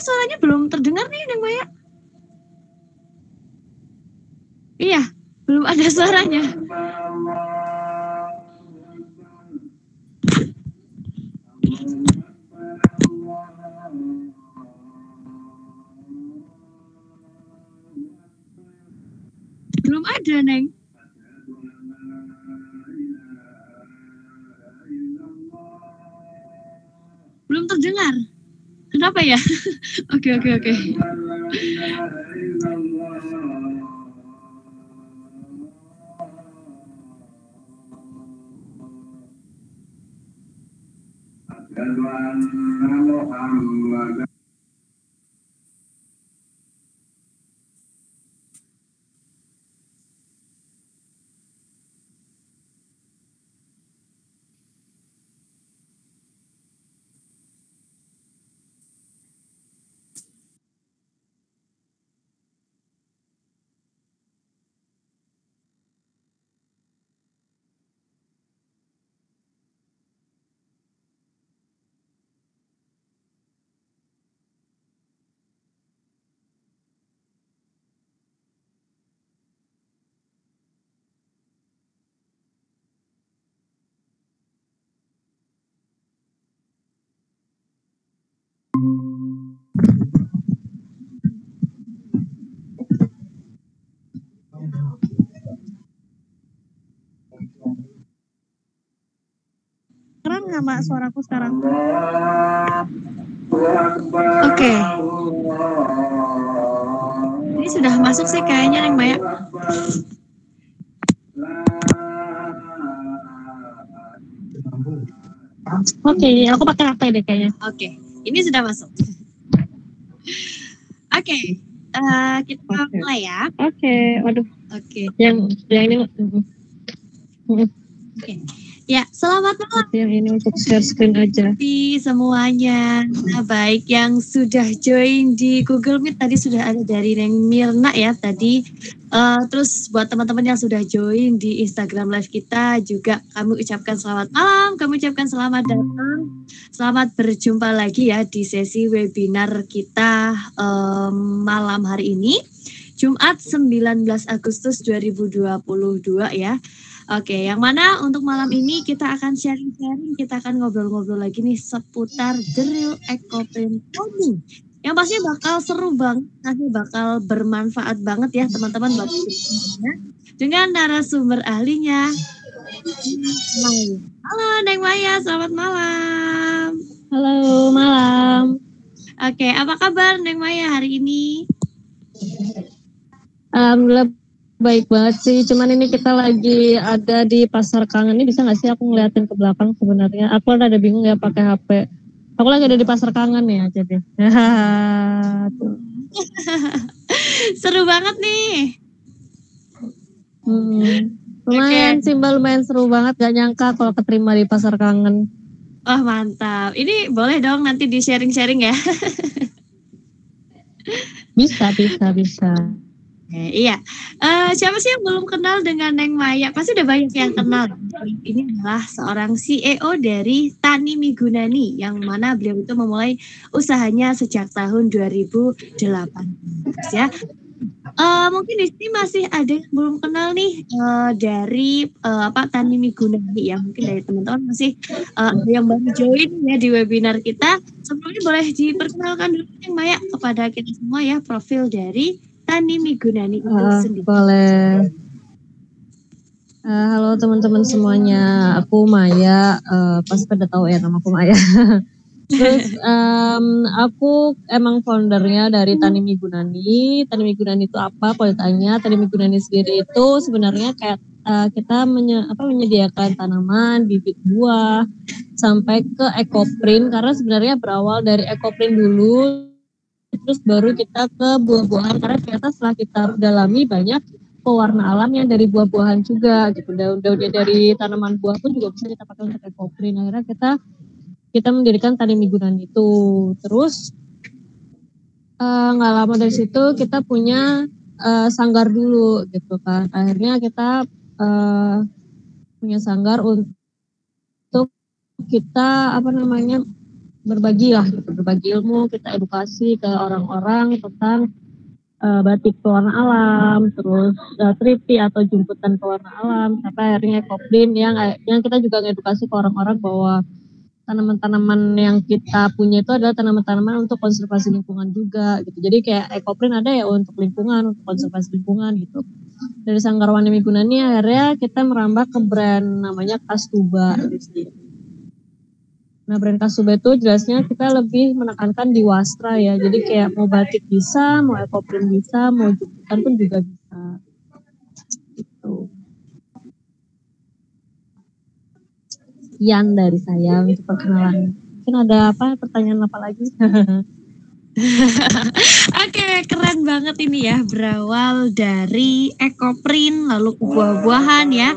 suaranya belum terdengar nih Neng Maya. Iya, belum ada suaranya. Belum ada, Neng. Belum terdengar. Kenapa ya? Oke. Keren nggak Mak suaraku sekarang? Oke. Ini sudah masuk sih kayaknya Neng Maya. Oke, aku pakai HP deh kayaknya. Oke, ini sudah masuk. Oke, kita mulai ya. Oke, waduh. Oke. Yang ini. Oke. Ya, selamat malam. Yang ini untuk share screen aja. Semuanya. Nah, baik yang sudah join di Google Meet tadi sudah ada dari Neng Mirna ya tadi. Terus buat teman-teman yang sudah join di Instagram Live kita juga kami ucapkan selamat malam, kami ucapkan selamat datang. Selamat berjumpa lagi ya di sesi webinar kita malam hari ini. Jumat 19 Agustus 2022 ya. Oke, yang mana untuk malam ini kita akan sharing-sharing, kita akan ngobrol-ngobrol lagi nih seputar drill ekoprint coding. Yang pasti bakal seru banget, nanti bakal bermanfaat banget ya teman-teman buat kita dengan narasumber ahlinya. Halo Neng Maya, selamat malam. Halo, malam. Oke, apa kabar Neng Maya hari ini? Alhamdulillah baik banget sih, cuman ini kita lagi ada di Pasar Kangen. Ini bisa nggak sih aku ngeliatin ke belakang sebenarnya? Aku ada bingung ya pakai HP. Aku lagi ada di Pasar Kangen ya, jadi. Seru banget nih. Lumayan sih Mbak, lumayan seru banget. Gak nyangka kalau keterima di Pasar Kangen. Wah mantap. Ini boleh dong nanti di sharing-sharing ya. Bisa. Iya, siapa sih yang belum kenal dengan Neng Maya? Pasti udah banyak yang kenal. Ini adalah seorang CEO dari Tani Migunani, yang mana beliau itu memulai usahanya sejak tahun 2008 ya. Mungkin di sini masih ada yang belum kenal nih dari Tani Migunani ya. Mungkin dari teman-teman masih ada yang baru join ya di webinar kita. Sebelumnya boleh diperkenalkan dulu Neng Maya kepada kita semua ya profil dari Tani Migunani itu sendiri. Boleh. Halo teman-teman semuanya, aku Maya. Pasti pada tahu ya nama aku Maya. Terus aku emang foundernya dari Tani Migunani. Tani Migunani itu apa? Kalau ditanya, Tani Migunani sendiri itu sebenarnya kayak kita menyediakan tanaman, bibit buah, sampai ke ekoprint. Karena sebenarnya berawal dari ekoprint dulu. Terus baru kita ke buah-buahan, karena ternyata setelah kita dalami banyak pewarna alam yang dari buah-buahan juga gitu. Daun-daunnya dari tanaman buah pun juga bisa kita pakai untuk ekoprint. Akhirnya kita mendirikan Tani Migunani itu. Terus nggak lama dari situ kita punya sanggar dulu gitu kan. Akhirnya kita punya sanggar untuk kita berbagi lah, gitu. Berbagi ilmu, kita edukasi ke orang-orang tentang batik pewarna alam, terus tripi atau jemputan pewarna alam, sampai akhirnya ekoprint yang kita juga ngedukasi ke orang-orang bahwa tanaman-tanaman yang kita punya itu adalah tanaman-tanaman untuk konservasi lingkungan juga gitu. Jadi kayak ekoprint ada ya untuk lingkungan, untuk konservasi lingkungan gitu. Dari Sanggar Warna Migunani akhirnya kita merambah ke brand namanya Kastuba gitu. Nah, brand Kastuba itu jelasnya kita lebih menekankan di wastra ya. Jadi kayak mau batik bisa, mau ekoprint bisa, mau jemputan pun juga bisa. Gitu. Sekian dari saya untuk perkenalan. Mungkin ada pertanyaan apa lagi? Oke, keren banget ini ya, berawal dari ekoprint lalu ke buah-buahan ya,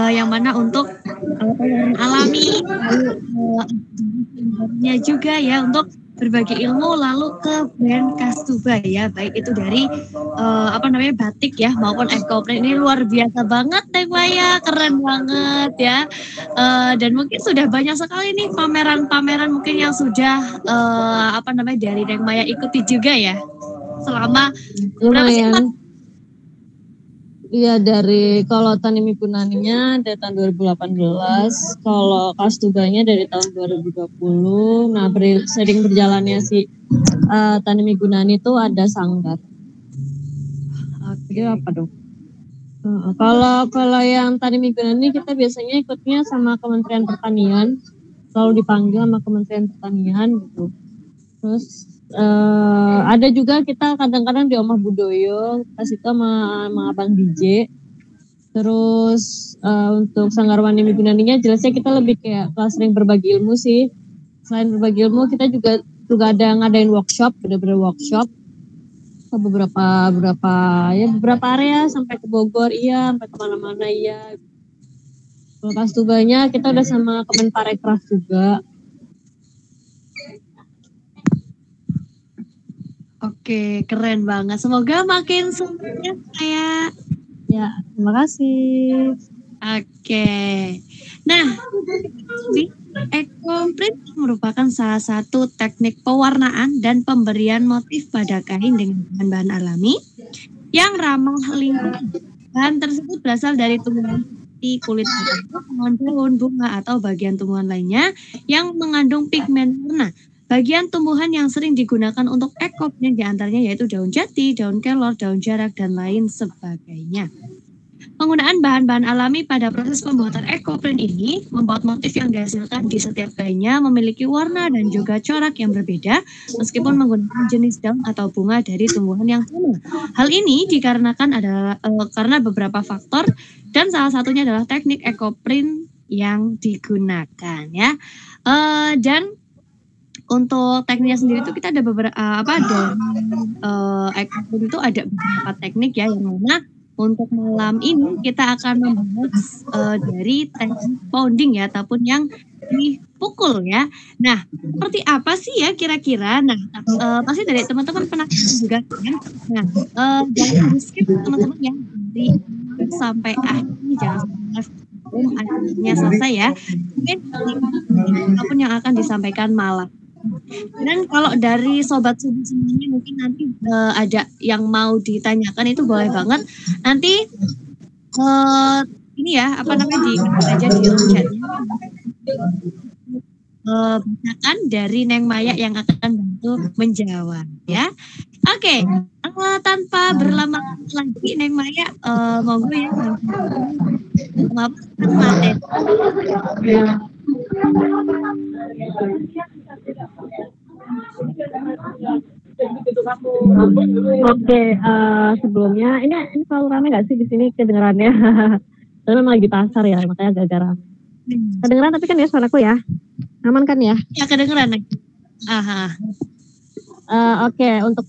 yang mana untuk alami, lalu juga ya untuk berbagi ilmu, lalu ke brand Kastuba ya, baik itu dari batik ya maupun ekoprint. Ini luar biasa banget Teh Maya, keren banget ya. Dan mungkin sudah banyak sekali nih pameran-pameran mungkin yang sudah dari Neng Maya ikuti juga ya selama berapa sih Pak? Iya, dari kalau Tani Migunaninya dari tahun 2018, kalau Kastubanya dari tahun 2020. Nah, sering berjalannya si Tani Migunani itu ada sanggar. Oke. Apa dong? Kalau yang Tani Migunani kita biasanya ikutnya sama Kementerian Pertanian, selalu dipanggil sama Kementerian Pertanian gitu. Terus ada juga kita kadang-kadang di Omah Budoyo pas itu sama Abang DJ. Terus untuk Sanggar Warna Migunaninya jelasnya kita lebih kayak sering berbagi ilmu sih. Selain berbagi ilmu kita juga ada ngadain workshop, bener-bener workshop ke beberapa area sampai ke Bogor iya, sampai kemana-mana iya. Kalau Kastubanya kita udah sama Kemenparekraf juga. Oke, keren banget. Semoga makin sukses kayak. Ya, terima kasih. Oke. Nah, ekoprint merupakan salah satu teknik pewarnaan dan pemberian motif pada kain dengan bahan-bahan alami yang ramah lingkungan. Bahan tersebut berasal dari tumbuhan seperti kulit daun, bunga, atau bagian tumbuhan lainnya yang mengandung pigmen warna. Bagian tumbuhan yang sering digunakan untuk ekoprint diantaranya yaitu daun jati, daun kelor, daun jarak, dan lain sebagainya. Penggunaan bahan-bahan alami pada proses pembuatan ekoprint ini membuat motif yang dihasilkan di setiap kainnya memiliki warna dan juga corak yang berbeda meskipun menggunakan jenis daun atau bunga dari tumbuhan yang sama. Hal ini dikarenakan karena beberapa faktor dan salah satunya adalah teknik ekoprint yang digunakan ya. Dan untuk tekniknya sendiri itu kita ada beberapa ekoprint itu ada beberapa teknik ya, yang mana untuk malam ini kita akan membahas dari teknik pounding ya, ataupun yang dipukul ya. Nah, seperti apa sih ya kira-kira? Nah, pasti dari teman-teman penasaran juga kan. Nah, jangan di-skip teman-teman ya dari sampai akhir ini, jangan sampai akhirnya selesai ya. Mungkin apapun yang akan disampaikan malam. Dan kalau dari sobat-sobat semuanya mungkin nanti ada yang mau ditanyakan itu boleh banget. Nanti ini ya di aja di room chatnya. Bacakan dari Neng Maya yang akan bantu menjawab ya. Oke, tanpa berlama-lama lagi Neng Maya monggo ya materi. Oke, sebelumnya ini selalu rame nggak sih di sini kedengarannya? Karena memang lagi pasar ya, makanya agak rame. Kedengeran tapi kan ya suaraku ya, aman kan ya? Ya kedengeran. Aha. Oke, untuk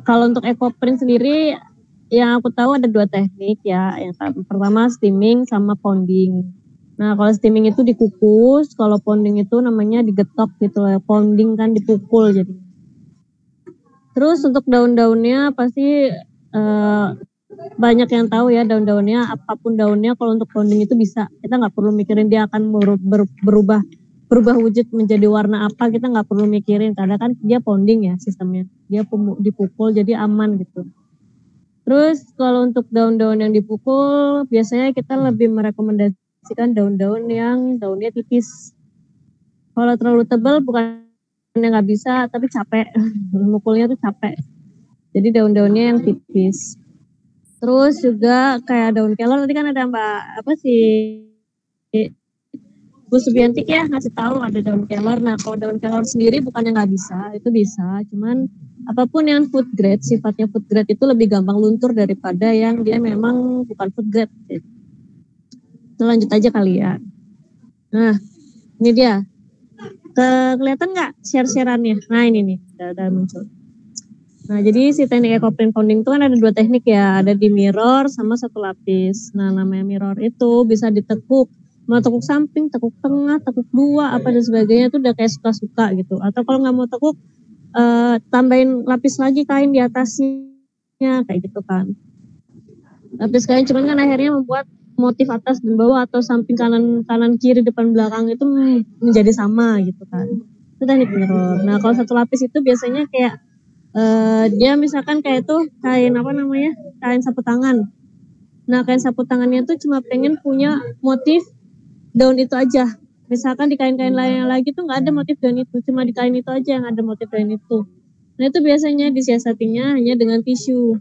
kalau untuk ekoprint sendiri yang aku tahu ada 2 teknik ya. Yang pertama steaming sama pounding. Nah, kalau steaming itu dikukus, kalau pounding itu namanya digetok gitu ya. Pounding kan dipukul jadi. Terus untuk daun-daunnya pasti banyak yang tahu ya daun-daunnya, apapun daunnya kalau untuk pounding itu bisa. Kita nggak perlu mikirin dia akan berubah berubah wujud menjadi warna apa, kita nggak perlu mikirin karena kan dia ponding ya sistemnya, dia dipukul jadi aman gitu. Terus kalau untuk daun-daun yang dipukul biasanya kita lebih merekomendasikan daun-daun yang daunnya tipis. Kalau terlalu tebal bukannya nggak bisa tapi capek, mukulnya tuh capek. Jadi daun-daunnya yang tipis. Terus juga kayak daun kelor tadi kan ada Mbak apa sih Bu Subiantik ya ngasih tahu ada daun kelor. Nah kalau daun kelor sendiri bukannya nggak bisa, itu bisa. Cuman apapun yang food grade, sifatnya food grade itu lebih gampang luntur daripada yang dia memang bukan food grade. Kita lanjut aja kali ya. Nah ini dia. Kelihatan nggak share-shareannya? Nah ini nih udah muncul. Nah jadi si teknik ekoprint founding itu kan ada 2 teknik ya, ada di mirror sama 1 lapis. Nah namanya mirror itu bisa ditekuk, mau tekuk samping, tekuk tengah, tekuk 2, apa dan sebagainya itu udah kayak suka-suka gitu. Atau kalau nggak mau tekuk, tambahin lapis lagi kain di atasnya kayak gitu kan. Lapis kain cuman kan akhirnya membuat motif atas dan bawah atau samping kanan kiri depan belakang itu menjadi sama gitu kan. Itu teknik mirror. Nah kalau 1 lapis itu biasanya kayak dia misalkan kayak itu kain apa namanya, kain sapu tangan. Nah kain sapu tangannya tuh cuma pengen punya motif daun itu aja. Misalkan di kain-kain lain lagi tuh nggak ada motif daun itu, cuma di kain itu aja yang ada motif daun itu. Nah itu biasanya disiasatinya hanya dengan tisu.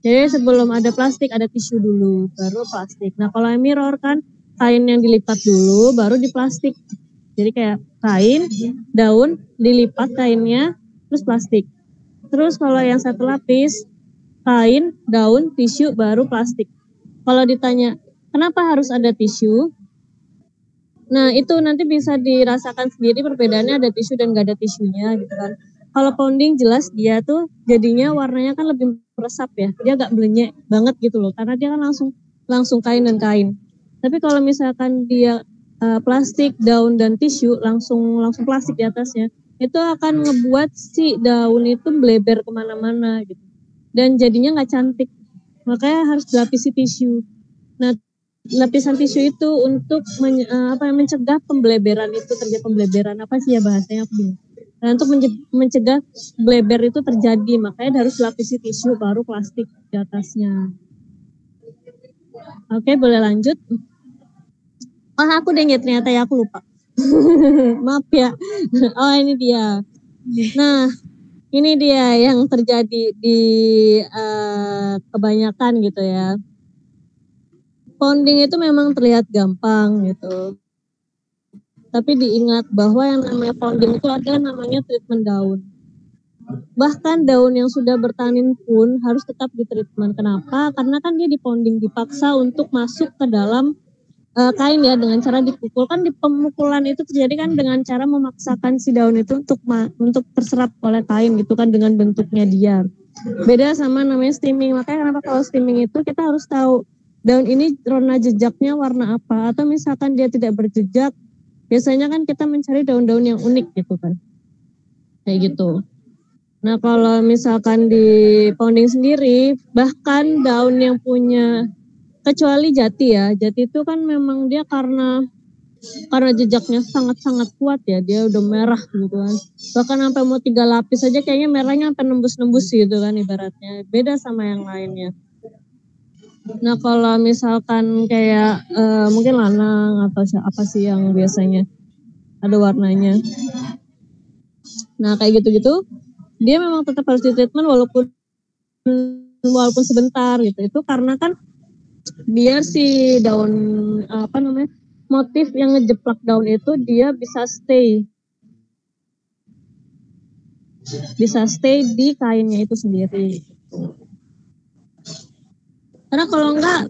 Jadi sebelum ada plastik ada tisu dulu, baru plastik. Nah kalau yang mirror kan kain yang dilipat dulu, baru di plastik. Jadi kayak kain, daun, dilipat kainnya, terus plastik. Terus kalau yang 1 lapis, kain, daun, tisu, baru plastik. Kalau ditanya, kenapa harus ada tisu? Nah itu nanti bisa dirasakan sendiri perbedaannya ada tisu dan gak ada tisunya gitu kan. Kalau pounding jelas dia tuh jadinya warnanya kan lebih meresap ya. Dia gak belenyek banget gitu loh. Karena dia kan langsung kain dan kain. Tapi kalau misalkan dia plastik, daun, dan tisu langsung plastik di atasnya. Itu akan ngebuat si daun itu bleber kemana-mana gitu. Dan jadinya gak cantik. Makanya harus dilapisi tisu. Nah lapisan tisu itu untuk mencegah pembleberan itu terjadi pembleberan apa sih ya bahasanya aku bingung. Nah, untuk mencegah bleber itu terjadi makanya harus lapisi tisu baru plastik di atasnya. Oke, boleh lanjut. Aku udah ingat ternyata ya aku lupa. Maaf ya. Oh ini dia. Nah ini dia yang terjadi di kebanyakan gitu ya. Founding itu memang terlihat gampang gitu. Tapi diingat bahwa yang namanya founding itu ada namanya treatment daun. Bahkan daun yang sudah bertanin pun harus tetap ditreatment. Kenapa? Karena kan dia diponding, dipaksa untuk masuk ke dalam kain ya dengan cara dipukul. Kan di pemukulan itu terjadi kan dengan cara memaksakan si daun itu untuk terserap oleh kain gitu kan dengan bentuknya dia. Beda sama namanya steaming. Makanya kenapa kalau steaming itu kita harus tahu daun ini warna jejaknya warna apa, atau misalkan dia tidak berjejak, biasanya kan kita mencari daun-daun yang unik gitu kan, kayak gitu. Nah kalau misalkan di pounding sendiri, bahkan daun yang punya, kecuali jati ya, jati itu kan memang dia karena jejaknya sangat-sangat kuat ya, dia udah merah gitu kan, bahkan sampai mau 3 lapis aja kayaknya merahnya sampai nembus-nembus gitu kan ibaratnya, beda sama yang lainnya. Nah kalau misalkan kayak mungkin lanang atau apa sih yang biasanya ada warnanya. Nah kayak gitu-gitu dia memang tetap harus ditreatment walaupun sebentar gitu. Itu karena kan biar si daun motif yang ngejeplak daun itu dia bisa stay di kainnya itu sendiri. Karena kalau enggak,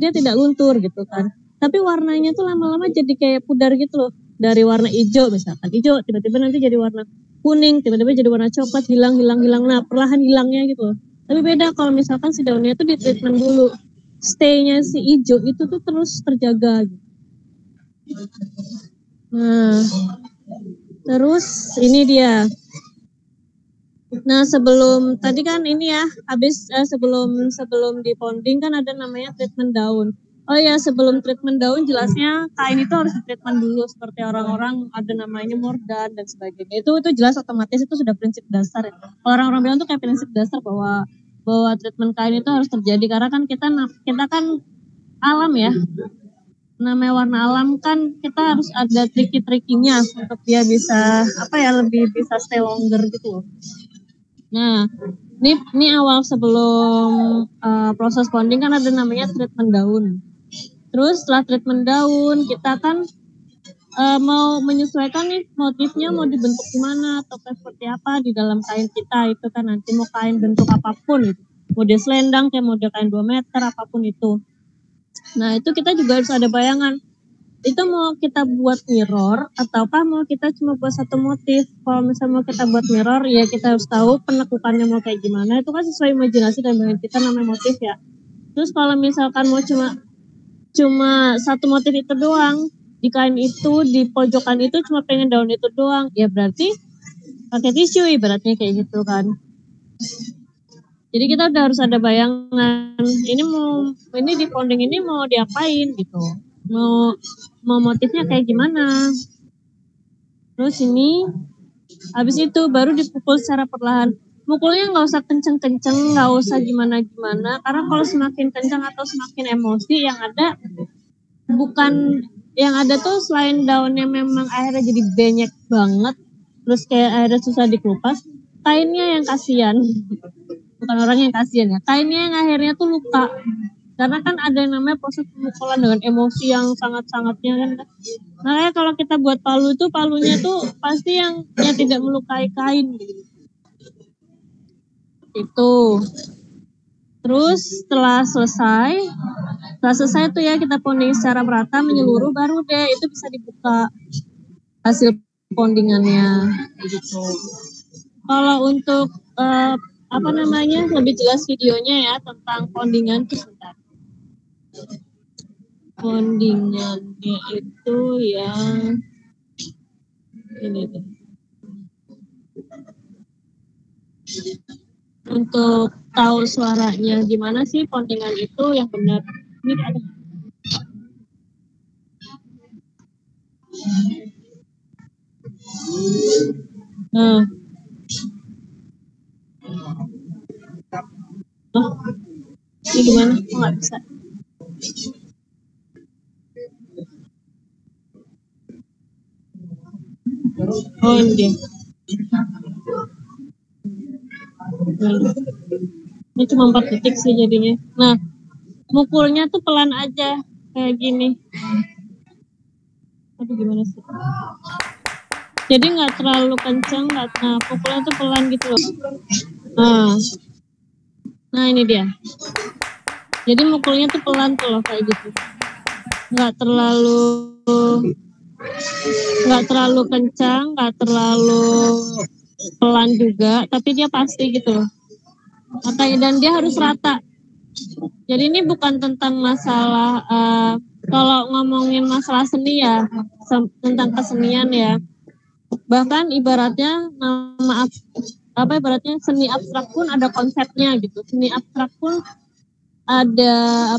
dia tidak luntur gitu kan. Tapi warnanya tuh lama-lama jadi kayak pudar gitu loh. Dari warna hijau misalkan, hijau tiba-tiba nanti jadi warna kuning, tiba-tiba jadi warna coklat, hilang. Nah perlahan hilangnya gitu loh. Tapi beda kalau misalkan si daunnya tuh di treatment dulu. Stay-nya si hijau itu tuh terus terjaga gitu. Nah, terus ini dia. Nah sebelum tadi kan ini ya habis sebelum di pounding kan ada namanya treatment daun. Oh ya, sebelum treatment daun jelasnya kain itu harus treatment dulu seperti orang-orang ada namanya mordan dan sebagainya. Itu jelas otomatis itu sudah prinsip dasar. Ya. Orang-orang bilang tuh kayak prinsip dasar bahwa treatment kain itu harus terjadi karena kan kita kan alam ya. Namanya warna alam kan kita harus ada tricky-trickinya untuk dia bisa lebih bisa stay longer gitu. Nah, ini awal sebelum proses bonding kan ada namanya treatment daun. Terus setelah treatment daun kita kan mau menyesuaikan nih motifnya mau dibentuk gimana atau seperti apa di dalam kain kita itu kan nanti mau kain bentuk apapun gitu. Model selendang kayak model kain 2 meter apapun itu. Nah itu kita juga harus ada bayangan. Itu mau kita buat mirror ataukah mau kita cuma buat satu motif. Kalau misalnya mau kita buat mirror ya kita harus tahu penekukannya mau kayak gimana. Itu kan sesuai imajinasi dan bayangan kita namanya motif ya. Terus kalau misalkan mau cuma satu motif itu doang di kain itu di pojokan itu cuma pengen daun itu doang ya berarti pakai tisu ibaratnya kayak gitu kan. Jadi kita udah harus ada bayangan ini di founding ini mau diapain gitu, mau motifnya kayak gimana. Terus ini habis itu baru dipukul secara perlahan. Mukulnya nggak usah kenceng-kenceng, nggak usah gimana-gimana. Karena kalau semakin kenceng atau semakin emosi yang ada tuh selain daunnya memang akhirnya jadi banyak banget, terus kayak akhirnya susah dikupas, kainnya yang kasihan. Bukan orang yang kasihan ya, kainnya yang akhirnya tuh luka. Karena kan ada yang namanya proses pemukulan dengan emosi yang sangat-sangatnya kan. Makanya kalau kita buat palu itu palunya tuh pasti yang tidak melukai kain gitu. Itu. Terus setelah selesai tuh ya kita ponding secara merata menyeluruh baru deh itu bisa dibuka hasil pondingannya gitu. Kalau untuk lebih jelas videonya ya tentang pondingan tuh sebentar. Pondingannya itu yang ini tuh. Untuk tahu suaranya gimana sih pondingan itu yang benar. Ini ada. Nah. Oh, ini gimana? Kok nggak bisa? Oh ini. Ini cuma 4 detik sih jadinya. Nah, mukulnya tuh pelan aja kayak gini. Aduh gimana sih? Jadi nggak terlalu kencang, pukulnya tuh pelan gitu loh. Nah ini dia. Jadi mukulnya tuh pelan tuh loh kayak gitu. Nggak terlalu kencang, nggak terlalu pelan juga, tapi dia pasti gitu loh. Dan dia harus rata. Jadi ini bukan tentang masalah kalau ngomongin masalah seni ya, tentang kesenian ya. Bahkan ibaratnya ibaratnya seni abstrak pun ada konsepnya gitu. Seni abstrak pun ada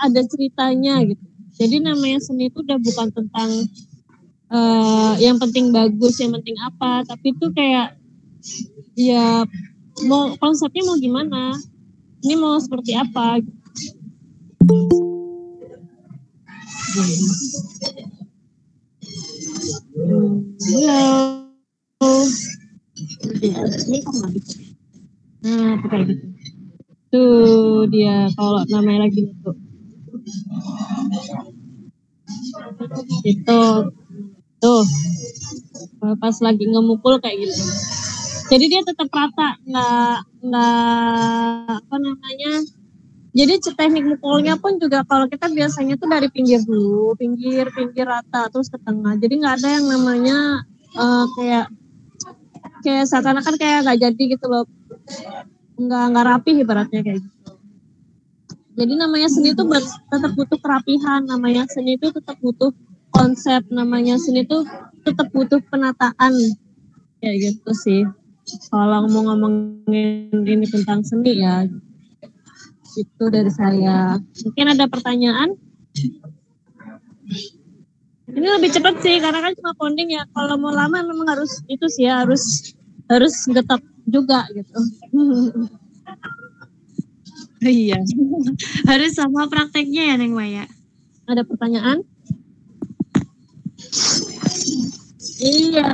ada ceritanya gitu. Jadi namanya seni itu udah bukan tentang yang penting bagus, yang penting apa, tapi itu kayak ya mau konsepnya mau gimana, ini mau seperti apa. Nah, kayak gitu. Tuh dia kalau namanya lagi itu. Itu. Tuh. Pas lagi ngemukul kayak gitu. Jadi dia tetap rata, nggak jadi teknik mukulnya pun juga kalau kita biasanya tuh dari pinggir dulu, pinggir rata terus ke tengah. Jadi nggak ada yang namanya kayak seakan-akan kayak nggak jadi gitu loh, nggak rapi ibaratnya kayak gitu. Jadi namanya seni itu tetap butuh kerapihan, namanya seni itu tetap butuh konsep, namanya seni itu tetap butuh penataan kayak gitu sih. Kalau mau ngomongin ini tentang seni ya, itu dari saya. Mungkin ada pertanyaan? Ini lebih cepat sih karena kan cuma ponding ya. Kalau mau lama memang harus itu sih ya, harus getok juga gitu. Iya. Harus sama prakteknya ya Neng Maya. Ada pertanyaan? Iya.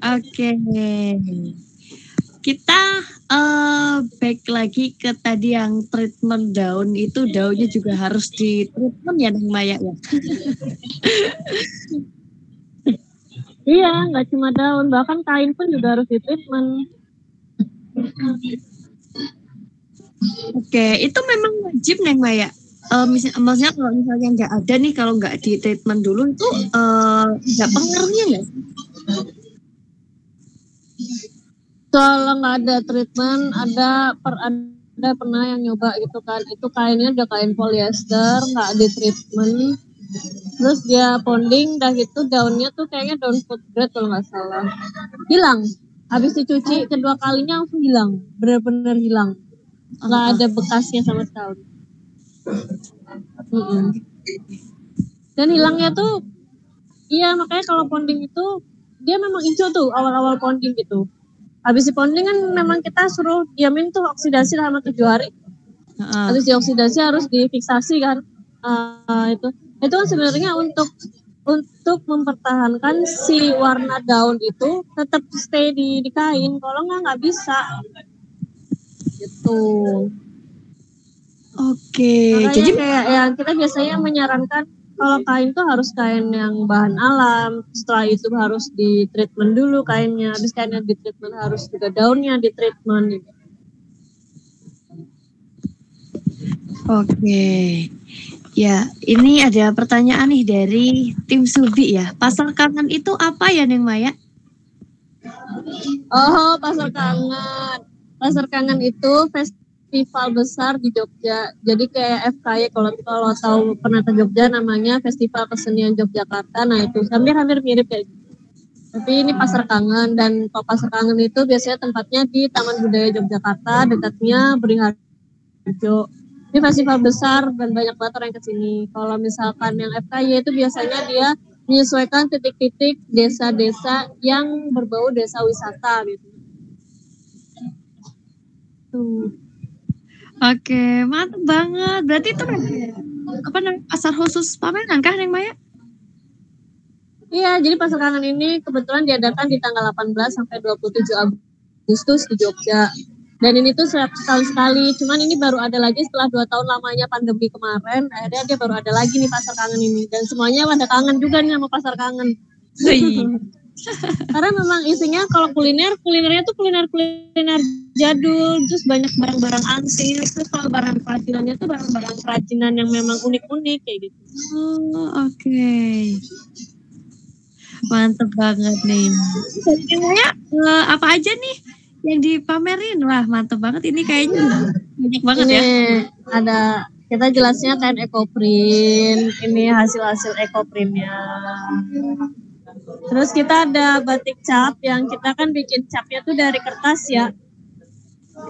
Oke. Kita back lagi ke tadi yang treatment daun itu, daunnya juga harus di treatment ya Neng Maya ya. Iya, nggak cuma daun, bahkan kain pun juga harus di treatment. Oke, itu memang wajib Neng Maya. Maksudnya kalau misalnya nggak ada nih, kalau nggak di treatment dulu itu nggak pengaruhnya nggak sih? Kalau nggak ada treatment, ada pernah yang nyoba gitu kan, itu kainnya udah kain polyester, nggak di treatment, terus dia ponding, dah gitu daunnya tuh kayaknya daun food grade kalau nggak salah, hilang. Habis dicuci kedua kalinya langsung hilang, benar-benar hilang, nggak ada bekasnya sama sekali. Dan hilangnya tuh, iya makanya kalau ponding itu dia memang hijau tuh awal-awal ponding gitu. Habis di ponding kan memang kita suruh diamin tuh oksidasi selama 7 hari. Habis dioksidasi harus difiksasi kan. Itu kan sebenarnya untuk mempertahankan si warna daun itu tetap stay di kain. Kalau nggak bisa. Gitu. Oke. Jadi kayak yang kita biasanya menyarankan kalau kain tuh harus kain yang bahan alam, setelah itu harus di treatment dulu kainnya, habis kainnya di treatment harus juga daunnya di treatment. Oke, ya ini ada pertanyaan nih dari tim Subi ya. Pasar Kangen itu apa ya Neng Maya? Oh, Pasar Kangen. Pasar Kangen itu festival besar di Jogja. Jadi kayak FKY kalau tahu pernah ke Jogja namanya Festival Kesenian Yogyakarta. Nah itu hampir mirip kayak gitu. Tapi ini Pasar Kangen, dan kalau Pasar Kangen itu biasanya tempatnya di Taman Budaya Yogyakarta, dekatnya Beringharjo. Ini festival besar dan banyak banget orang ke sini. Kalau misalkan yang FKY itu biasanya dia menyesuaikan titik-titik desa-desa yang berbau desa wisata gitu. Oke, mantap banget. Berarti itu apa namanya, pasar khusus pameran kah Neng Maya? Iya, jadi Pasar Kangen ini kebetulan diadakan di tanggal 18 sampai 27 Agustus di Jogja. Dan ini tuh setahun sekali, cuman ini baru ada lagi setelah 2 tahun lamanya pandemi kemarin, akhirnya dia baru ada lagi nih Pasar Kangen ini. Dan semuanya pada kangen juga nih sama Pasar Kangen. Karena memang isinya kalau kulinernya tuh kuliner jadul, terus banyak barang-barang antik, terus kalau barang kerajinannya tuh barang-barang kerajinan yang memang unik-unik kayak gitu. Oh, oke. Mantep banget nih. Jadi Maya apa aja nih yang dipamerin? Wah mantep banget, ini kayaknya banyak banget ini ya. Ada, kita jelasnya kain ekoprint, ini hasil-hasil ekoprintnya. Terus kita ada batik cap, yang kita kan bikin capnya tuh dari kertas ya.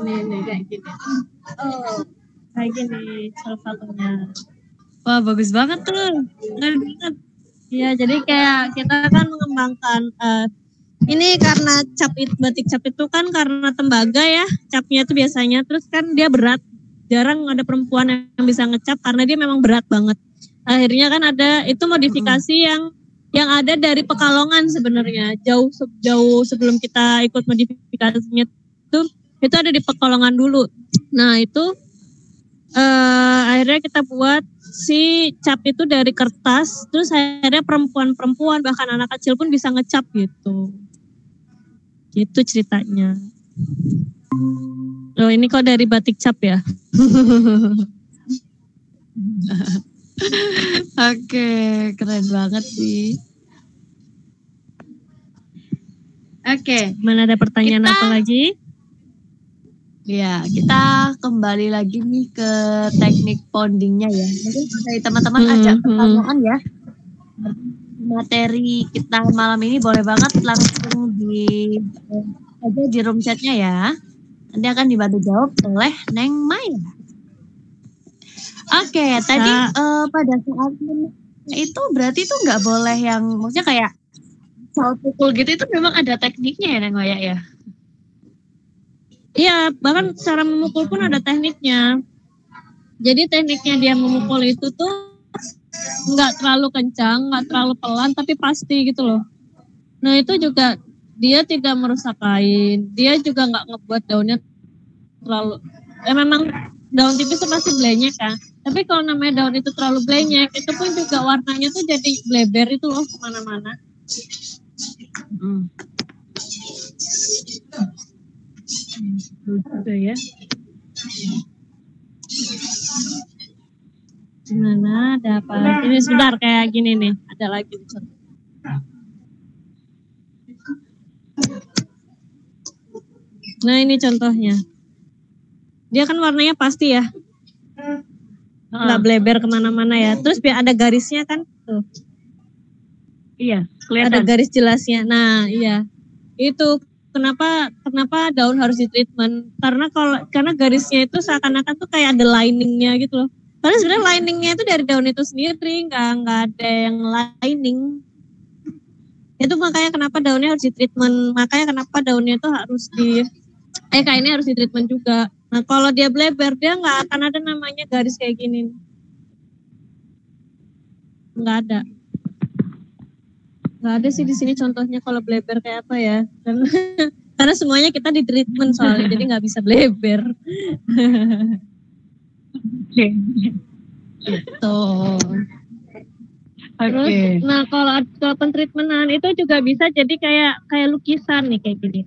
Ini kayak gini. Oh, kayak gini salah satunya. Wah bagus banget tuh, keren banget. Iya, jadi kayak kita kan mengembangkan ini karena batik cap itu kan karena tembaga ya, capnya itu biasanya, terus kan dia berat, jarang ada perempuan yang bisa ngecap karena dia memang berat banget. Akhirnya kan ada itu modifikasi yang ada dari Pekalongan sebenarnya, jauh sebelum kita ikut modifikasinya itu ada di Pekalongan dulu. Nah itu akhirnya kita buat si cap itu dari kertas, terus akhirnya perempuan bahkan anak kecil pun bisa ngecap gitu. Gitu ceritanya. Oh ini kok dari batik cap ya? Oke, keren banget sih. Oke, mana ada pertanyaan apa lagi? Ya, kita kembali lagi nih ke teknik pondingnya ya. Mungkin dari teman-teman ada pertanyaan ya. Materi kita malam ini boleh banget langsung aja di room chatnya ya. Nanti akan dibantu jawab oleh Neng Maya. Oke, tadi pada saat itu berarti itu nggak boleh yang maksudnya kayak soal pukul gitu, itu memang ada tekniknya ya Neng Maya ya? Iya, bahkan cara memukul pun ada tekniknya. Jadi tekniknya dia memukul itu tuh nggak terlalu kencang, nggak terlalu pelan, tapi pasti gitu loh. Nah itu juga dia tidak merusak kain, dia juga nggak ngebuat daunnya terlalu, memang daun tipis itu pasti blenyek kan. Tapi kalau namanya daun itu terlalu blenyek, itu pun juga warnanya tuh jadi bleber itu loh kemana-mana. Gitu ya. Gimana? Ada apa? Ini sebentar kayak gini nih. Ada lagi. Nah ini contohnya. Dia kan warnanya pasti ya. Nggak bleber kemana-mana ya. Terus biar ada garisnya kan. Tuh. Iya, kelihatan. Ada garis jelasnya. Nah iya. Itu kenapa daun harus di-treatment? Karena garisnya itu seakan-akan tuh kayak ada liningnya gitu loh. Karena sebenarnya liningnya itu dari daun itu sendiri, nggak ada yang lining. Itu makanya kenapa daunnya harus di-treatment, makanya kenapa daunnya itu harus kainnya harus di-treatment juga. Nah kalau dia bleber, dia nggak akan ada namanya garis kayak gini. Nggak ada. Nggak ada sih di sini contohnya kalau bleber kayak apa ya. Karena semuanya kita di-treatment soalnya, jadi nggak bisa bleber. Tuh. Terus, nah kalau pentreatmentan itu juga bisa jadi kayak lukisan nih kayak gini.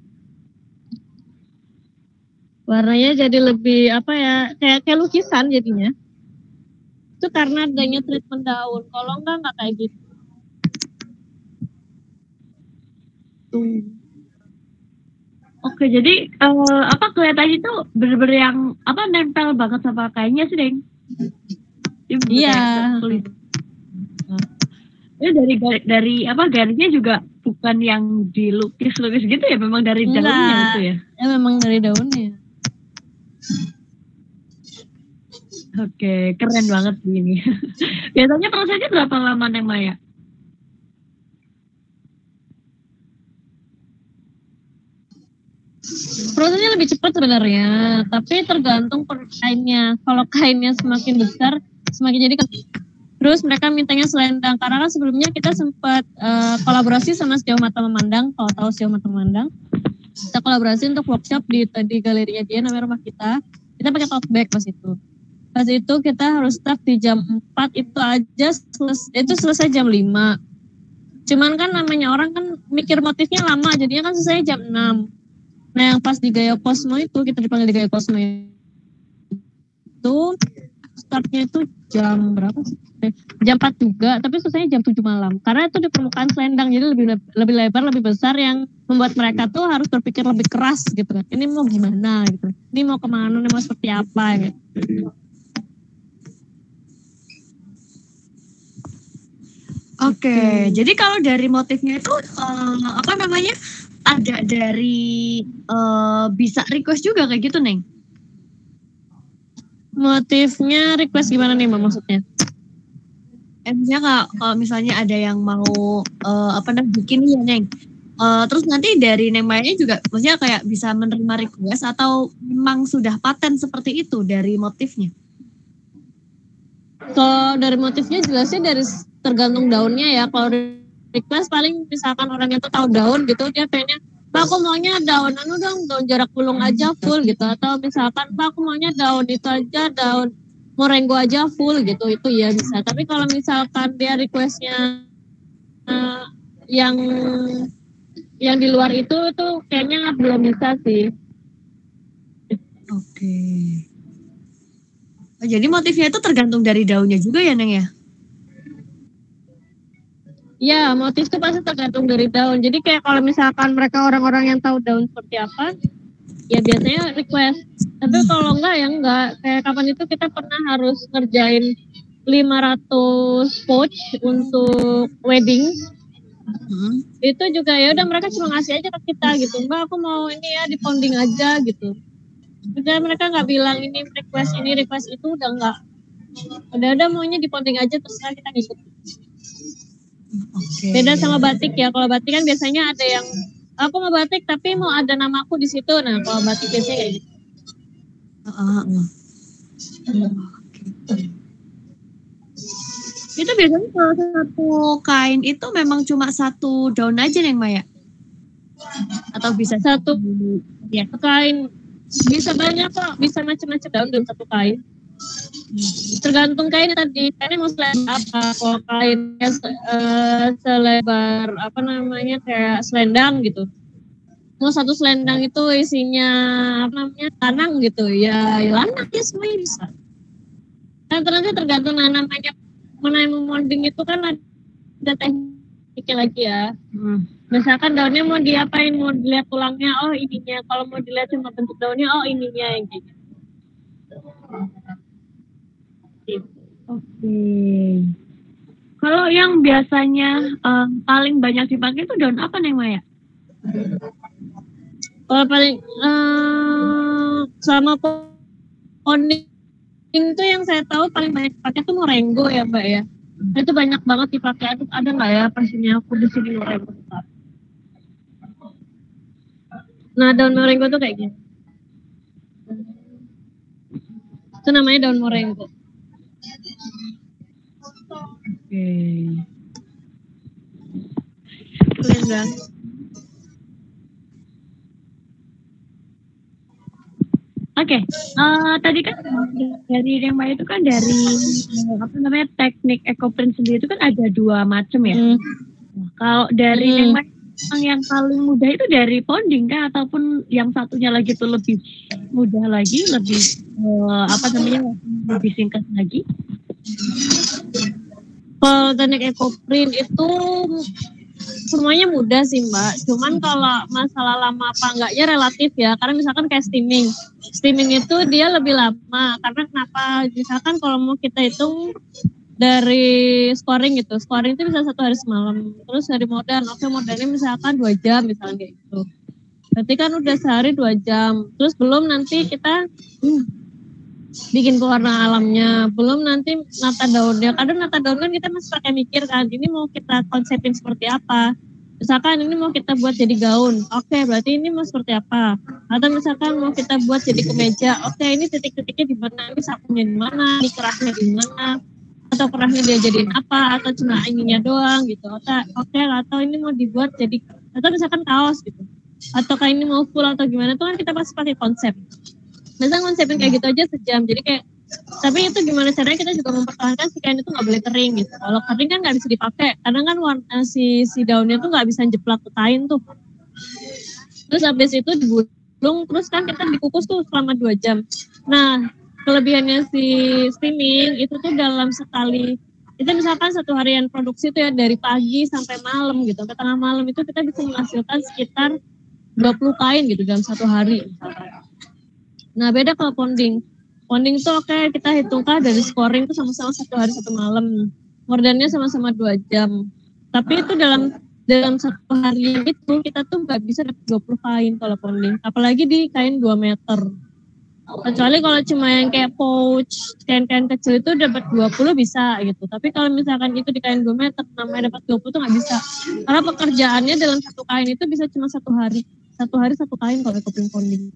Warnanya jadi lebih apa ya, kayak lukisan jadinya. Itu karena adanya treatment daun. Kalau enggak kayak gitu. Tuh. Oke, jadi apa kelihatannya itu bener-bener yang apa nempel banget sama kainnya sih, Deng? Iya. Dari apa garisnya juga bukan yang dilukis-lukis gitu ya, memang dari daunnya gitu ya? Ya memang dari daunnya. Oke, keren banget ini. Biasanya prosesnya berapa lama Neng Maya? Prosesnya lebih cepat sebenarnya, tapi tergantung per kainnya. Kalau kainnya semakin besar, semakin jadi. Terus mereka mintanya selendang, karena kan sebelumnya kita sempat kolaborasi sama Sejauh Mata Memandang. Kalau tahu Sejauh Mata Memandang, kita kolaborasi untuk workshop di galerinya dia, namanya Rumah Kita. Kita pakai tote bag pas itu. Pas itu kita harus start di jam 4, itu aja selesai jam 5. Cuman kan namanya orang kan mikir motifnya lama, jadinya kan selesai jam 6. Nah yang pas di Gaya Cosmo itu, kita dipanggil di Gaya Cosmo itu, startnya itu jam berapa sih? Jam 4 juga, tapi selesainya jam 7 malam. Karena itu di permukaan selendang, jadi lebih lebar, lebih besar, yang membuat mereka tuh harus berpikir lebih keras gitu kan. Ini mau gimana gitu, ini mau kemana, ini mau seperti apa gitu. Oke, jadi kalau dari motifnya itu apa namanya? Ada dari bisa request juga kayak gitu, Neng? Motifnya request gimana nih Mbak maksudnya? Misalnya kalau misalnya ada yang mau bikin ya Neng, terus nanti dari Neng Maya juga maksudnya kayak bisa menerima request atau memang sudah paten seperti itu dari motifnya? Kalau dari motifnya jelasnya dari tergantung daunnya ya. Kalau request paling misalkan orang yang tahu daun gitu, dia pengennya, Pak aku maunya daun daun jarak gulung aja full gitu, atau misalkan Pak aku maunya daun itu aja, daun morengo aja full gitu, itu ya bisa. Tapi kalau misalkan dia requestnya yang di luar itu kayaknya belum bisa sih. Oke. Oh, jadi motifnya itu tergantung dari daunnya juga ya Neng ya? Ya, motif itu pasti tergantung dari daun. Jadi kayak kalau misalkan mereka orang-orang yang tahu daun seperti apa, ya biasanya request. Tapi kalau enggak ya enggak. Kayak kapan itu kita pernah harus ngerjain 500 pouch untuk wedding. Itu juga ya udah mereka cuma ngasih aja ke kita gitu. Mbak aku mau ini ya di pounding aja gitu. Udah mereka nggak bilang ini request itu, udah nggak. Udah maunya diponding aja terserah kita ngikut. Okay. Beda sama batik ya. Kalau batik kan biasanya ada yang aku mau batik tapi mau ada namaku di situ. Nah kalau batik biasanya kayak gitu. Itu biasanya kalau satu kain itu memang cuma satu daun aja nih Maya? Atau bisa satu ya kain? Bisa banyak kok, bisa macam-macam daun dalam satu kain. Tergantung kainnya tadi, kainnya mau selebar apa. Kalau kainnya selebar apa namanya kayak selendang gitu, mau satu selendang itu isinya apa namanya lanang gitu ya lanang ya semuanya bisa. Dan ternyata tergantung namanya mana yang memonding itu kan ada tekniknya lagi ya. Misalkan daunnya mau diapain, mau dilihat tulangnya, oh ininya. Kalau mau dilihat cuma bentuk daunnya, oh ininya yang kayak gitu. Oke. Kalau yang biasanya paling banyak dipakai itu daun apa nih Maya? Kalau paling sama ponding itu yang saya tahu paling banyak dipakai tuh morengo ya Mbak ya. Itu banyak banget dipakai. Ada nggak ya pastinya aku di sini morengo. Nah daun morengo tuh kayak gini. Itu namanya daun morengo. Oke. Keren banget. Oke, tadi kan dari yang Mbak itu kan dari apa namanya teknik ekoprint sendiri itu kan ada 2 macam ya. Kalau dari yang Mbak yang paling mudah itu dari ponding kan ataupun yang satunya lagi itu lebih mudah lagi, lebih apa namanya lebih singkat lagi? Kalau teknik ekoprint itu semuanya mudah sih Mbak. Cuman kalau masalah lama apa enggaknya relatif ya. Karena misalkan kayak steaming. Steaming itu dia lebih lama. Karena kenapa? Misalkan kalau mau kita hitung dari scoring gitu. Scoring itu bisa 1 hari semalam. Terus dari modal. Oke modalnya misalkan 2 jam misalnya kayak gitu. Berarti kan udah sehari 2 jam. Terus belum nanti kita bikin pewarna alamnya, belum nanti nata daunnya. Kadang nata daun kan kita masih pakai mikir kan, ini mau kita konsepin seperti apa. Misalkan ini mau kita buat jadi gaun, oke berarti ini mau seperti apa. Atau misalkan mau kita buat jadi kemeja, oke ini titik-titiknya di mana, ini sakunya di mana, ini kerahnya di mana, atau kerahnya dia jadiin apa, atau cuma ininya doang gitu. Atau ini mau dibuat jadi, atau misalkan kaos gitu. Atau kayak ini mau full atau gimana, itu kan kita pasti pakai konsep. Misalnya konsepin kayak gitu aja sejam, jadi kayak tapi itu gimana caranya kita juga mempertahankan si kain itu nggak boleh kering gitu. Kalau kering kan nggak bisa dipakai, kadang kan warna si daunnya tuh nggak bisa jeplak ke kain tuh. Terus habis itu digulung, terus kan kita dikukus tuh selama 2 jam. Nah kelebihannya si steaming itu tuh dalam sekali itu misalkan 1 harian produksi tuh ya dari pagi sampai malam gitu, ke tengah malam itu kita bisa menghasilkan sekitar 20 kain gitu dalam 1 hari misalkan. Nah beda kalau ponding. Ponding itu oke kita hitungkan dari scoring itu sama-sama 1 hari 1 malam. Mordannya sama-sama 2 jam. Tapi itu dalam 1 hari itu kita tuh nggak bisa dapat 20 kain kalau ponding. Apalagi di kain 2 meter. Kecuali kalau cuma yang kayak pouch, kain-kain kecil itu dapat 20 bisa gitu. Tapi kalau misalkan itu di kain 2 meter namanya dapat 20 tuh nggak bisa. Karena pekerjaannya dalam 1 kain itu bisa cuma 1 hari. 1 hari 1 kain kalau ponding.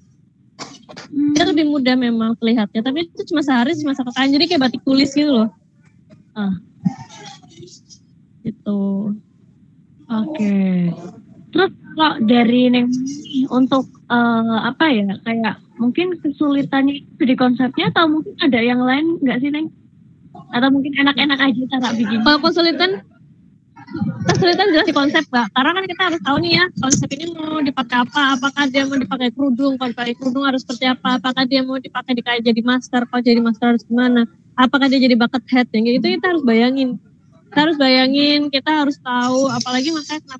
Dia lebih mudah memang terlihatnya, tapi itu cuma sehari cuma 1 kain, jadi kayak batik tulis gitu loh. Gitu. Oke. Terus kalau dari Neng untuk apa ya kayak mungkin kesulitannya itu di konsepnya atau mungkin ada yang lain nggak sih Neng? Atau mungkin enak-enak aja cara bikin? Kalau kesulitan jelas di konsep Mbak, karena kan kita harus tahu nih ya konsep ini mau dipakai apa, apakah dia mau dipakai kerudung, kalau dipakai kerudung harus seperti apa, apakah dia mau dipakai jadi masker, kalau jadi masker harus gimana, apakah dia jadi bucket hat, yang gitu kita harus bayangin, kita harus tahu, apalagi makanya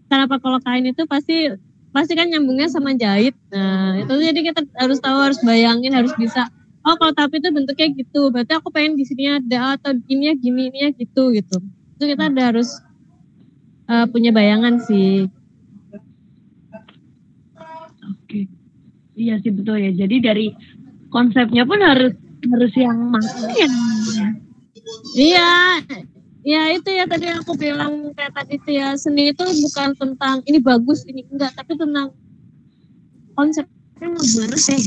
kenapa kalau kain itu pasti kan nyambungnya sama jahit, nah itu jadi kita harus tahu, harus bayangin, harus bisa, oh kalau tapi itu bentuknya gitu, berarti aku pengen di sini ada, atau ini ya gini, ini ya gitu. Itu kita harus punya bayangan sih. Oke. Iya sih betul ya. Jadi dari konsepnya pun harus yang matang ya. Iya, ya itu ya tadi aku bilang kayak tadi itu ya, seni itu bukan tentang ini bagus ini enggak, tapi tentang konsepnya gimana sih.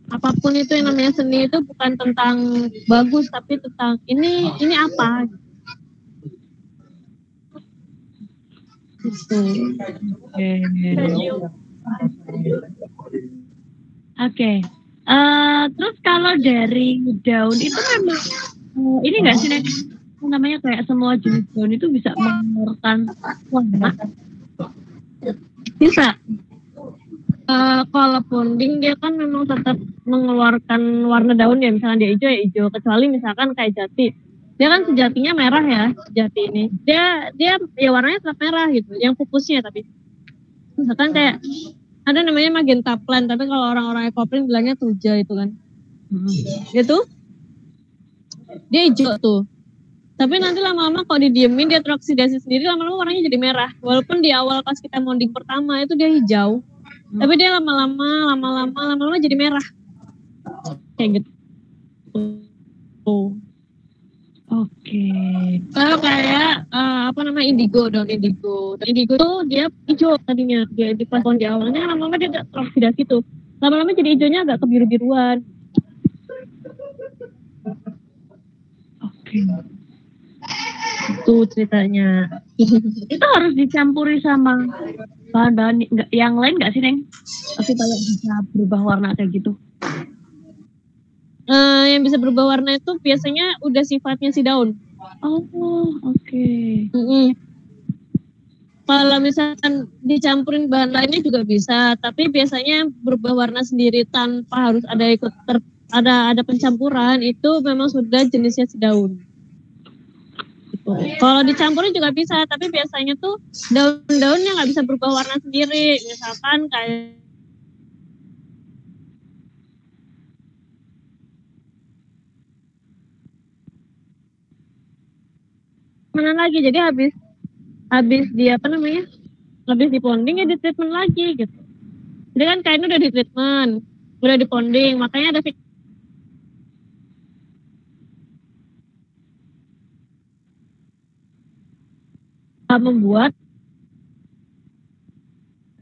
Apapun itu yang namanya seni itu bukan tentang bagus, tapi tentang ini apa. Gitu. Oke. Terus kalau dari daun itu memang ini nggak sih namanya kayak semua jenis daun itu bisa mengeluarkan warna? Bisa. Kalau ponding dia kan memang tetap mengeluarkan warna daun ya, misalnya dia hijau ya hijau, kecuali misalkan kayak jati. Dia kan sejatinya merah ya, jati ini. Dia ya warnanya tetap merah gitu, yang pupusnya tapi. Misalkan kayak ada namanya magenta plant, tapi kalau orang-orang ekoprin bilangnya tuja itu kan. Gitu. Dia hijau tuh. Tapi nanti lama-lama kalau didiemin dia teroksidasi sendiri, lama-lama warnanya jadi merah. Walaupun di awal pas kita monding pertama itu dia hijau. Tapi dia lama-lama jadi merah. Kayak gitu. Oke. Kalau kayak indigo, daun indigo. Daun indigo tuh dia hijau tadinya. Dia di pas di awalnya lama-lama dia teroksidasi tuh. Lama-lama jadi hijaunya agak kebiru-biruan. Oke. Itu ceritanya. Itu harus dicampuri sama bahan-bahan yang lain nggak sih, Neng? Supaya bisa berubah warna kayak gitu. Yang bisa berubah warna itu biasanya udah sifatnya si daun. Oh, oke. Kalau misalkan dicampurin bahan lainnya juga bisa, tapi biasanya berubah warna sendiri tanpa harus ada ada pencampuran, itu memang sudah jenisnya si daun. Gitu. Kalau dicampurin juga bisa, tapi biasanya tuh daun-daunnya nggak bisa berubah warna sendiri. Misalkan kayak mana lagi, jadi habis dia habis diponding ya di treatment lagi gitu. Jadi kan kainnya udah di treatment, udah diponding, makanya ada membuat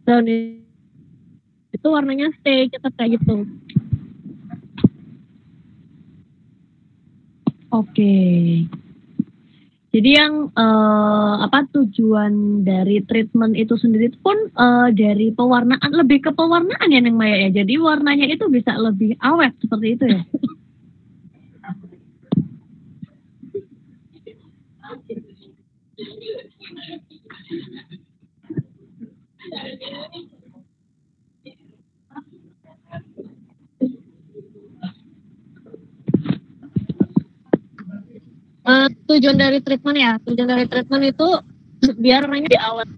daun itu warnanya stay tetap kayak gitu. Oke. Jadi yang tujuan dari treatment itu sendiri pun dari pewarnaan, lebih ke pewarnaan ya Neng Maya ya. Jadi warnanya itu bisa lebih awet seperti itu ya. Tujuan dari treatment itu biar warnanya di awet,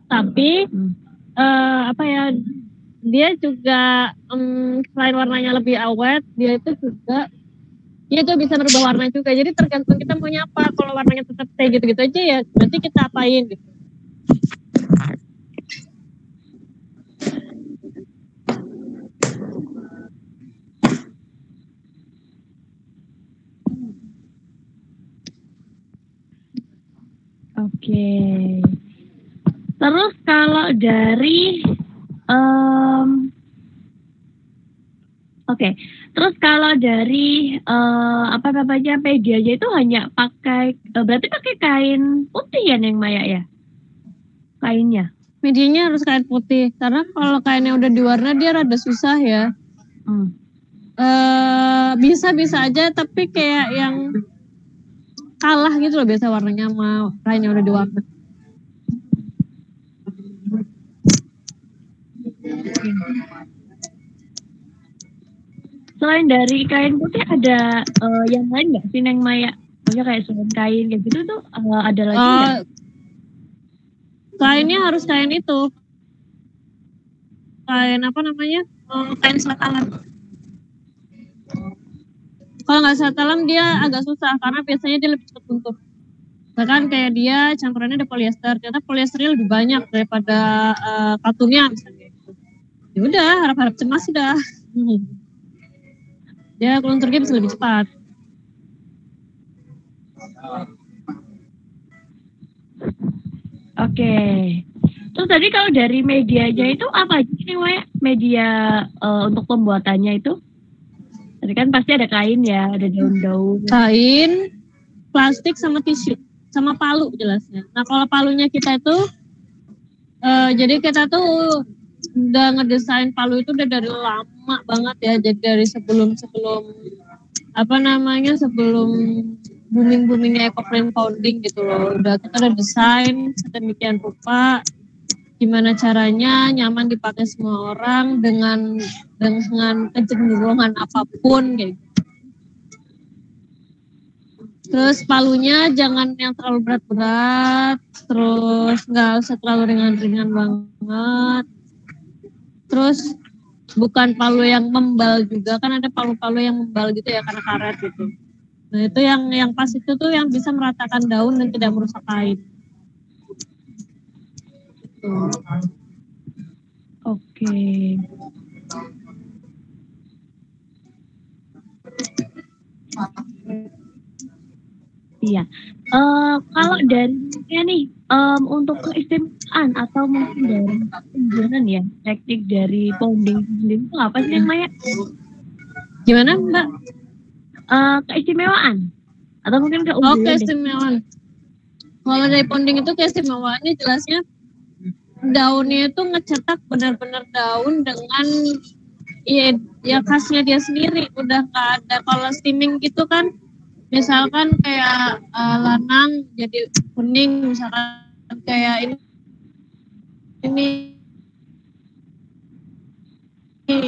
tapi dia juga selain warnanya lebih awet, dia itu juga itu bisa berubah warna juga. Jadi tergantung kita maunya apa. Kalau warnanya tetap kayak gitu-gitu aja ya berarti kita apain gitu. Oke. Terus kalau dari terus kalau dari medianya itu hanya pakai berarti pakai kain putih ya Neng Maya ya? Kainnya. Medianya harus kain putih karena kalau kainnya udah diwarna dia rada susah ya. Bisa aja tapi kayak yang kalah gitu loh biasa warnanya sama kainnya udah diwarna. Selain dari kain putih ada yang lain nggak sih Neng Maya? Maksudnya kayak selain kain kayak gitu tuh ada lagi nggak? Kainnya harus kain itu. Kain kain selat alam. Kalau nggak selat alam dia agak susah karena biasanya dia lebih cepat luntur. Bahkan kayak dia campurannya ada polyester. Ternyata polyesternya lebih banyak daripada katunnya misalnya. Ya udah, harap-harap cemas sudah. Ya lunturnya bisa lebih cepat. Oke. Terus tadi kalau dari medianya itu apa aja sih, Wak? Media untuk pembuatannya itu? Tadi kan pasti ada kain ya, ada daun-daun. Kain, plastik sama tisu, sama palu jelasnya. Nah kalau palunya kita itu, jadi kita tuh udah ngedesain palu itu udah dari lama banget ya. Jadi dari sebelum boomingnya eco-friendly founding gitu loh. Kita udah desain sedemikian rupa gimana caranya nyaman dipakai semua orang dengan kecenderungan apapun kayak gitu. Terus palunya jangan yang terlalu berat-berat, terus nggak usah terlalu ringan-ringan banget. Terus bukan palu yang membal juga, kan ada palu-palu yang membal gitu ya karena karet gitu. Nah itu yang pas itu tuh yang bisa meratakan daun dan tidak merusak kain. Oke. Iya. Kalau dari nih untuk keistimewaan atau mungkin dari penjualan ya teknik dari ponding sendiri itu apa sih Maya? Gimana Mbak? Keistimewaan atau mungkin keunggulan? Keistimewaan. Kalau dari ponding itu keistimewaannya jelasnya daunnya itu ngecetak benar-benar daun dengan ya khasnya dia sendiri, udah nggak ada. Kalau steaming gitu kan misalkan kayak lanang jadi kuning, misalkan kayak ini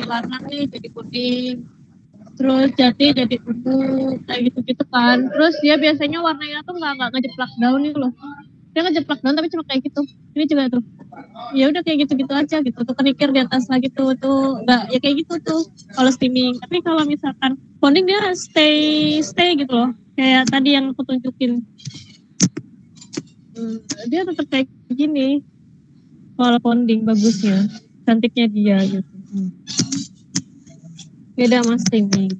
lanangnya jadi kuning, terus jadi ungu kayak gitu kan. Terus dia biasanya warnanya tuh nggak ngejeplak daun itu loh, dia ngejeplak daun tapi cuma kayak gitu. Ini juga tuh ya udah kayak gitu aja gitu tuh, kenikir di atas lagi tuh nggak ya kayak gitu tuh kalau steaming. Tapi kalau misalkan ponding dia stay gitu loh, kayak tadi yang aku tunjukin, dia tetap kayak gini. Kalau ponding bagusnya, cantiknya dia gitu. Beda sama steaming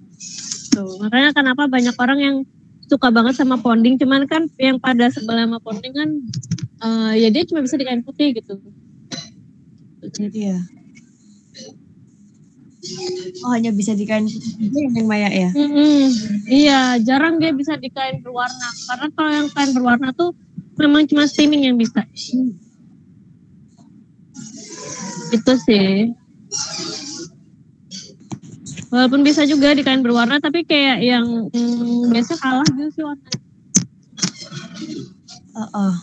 tuh. Makanya kenapa banyak orang yang suka banget sama ponding, cuman kan yang pada sebelah sama ponding kan ya dia cuma bisa di kain putih gitu. Jadi ya. Oh hanya bisa di kain putih yang Maya ya? Iya, jarang dia bisa di kain berwarna. Karena kalau yang kain berwarna tuh memang cuma steaming yang bisa. Itu sih. Walaupun bisa juga di kain berwarna, tapi kayak yang biasa kalah gitu sih warnanya. Oh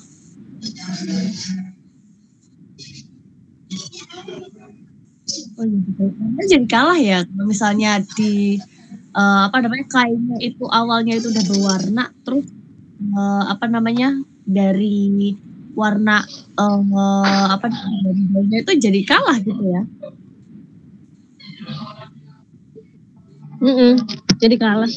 jadi kalah ya misalnya di kainnya itu awalnya itu udah berwarna, terus dari warna dari daunnya itu jadi kalah gitu ya? Jadi kalah.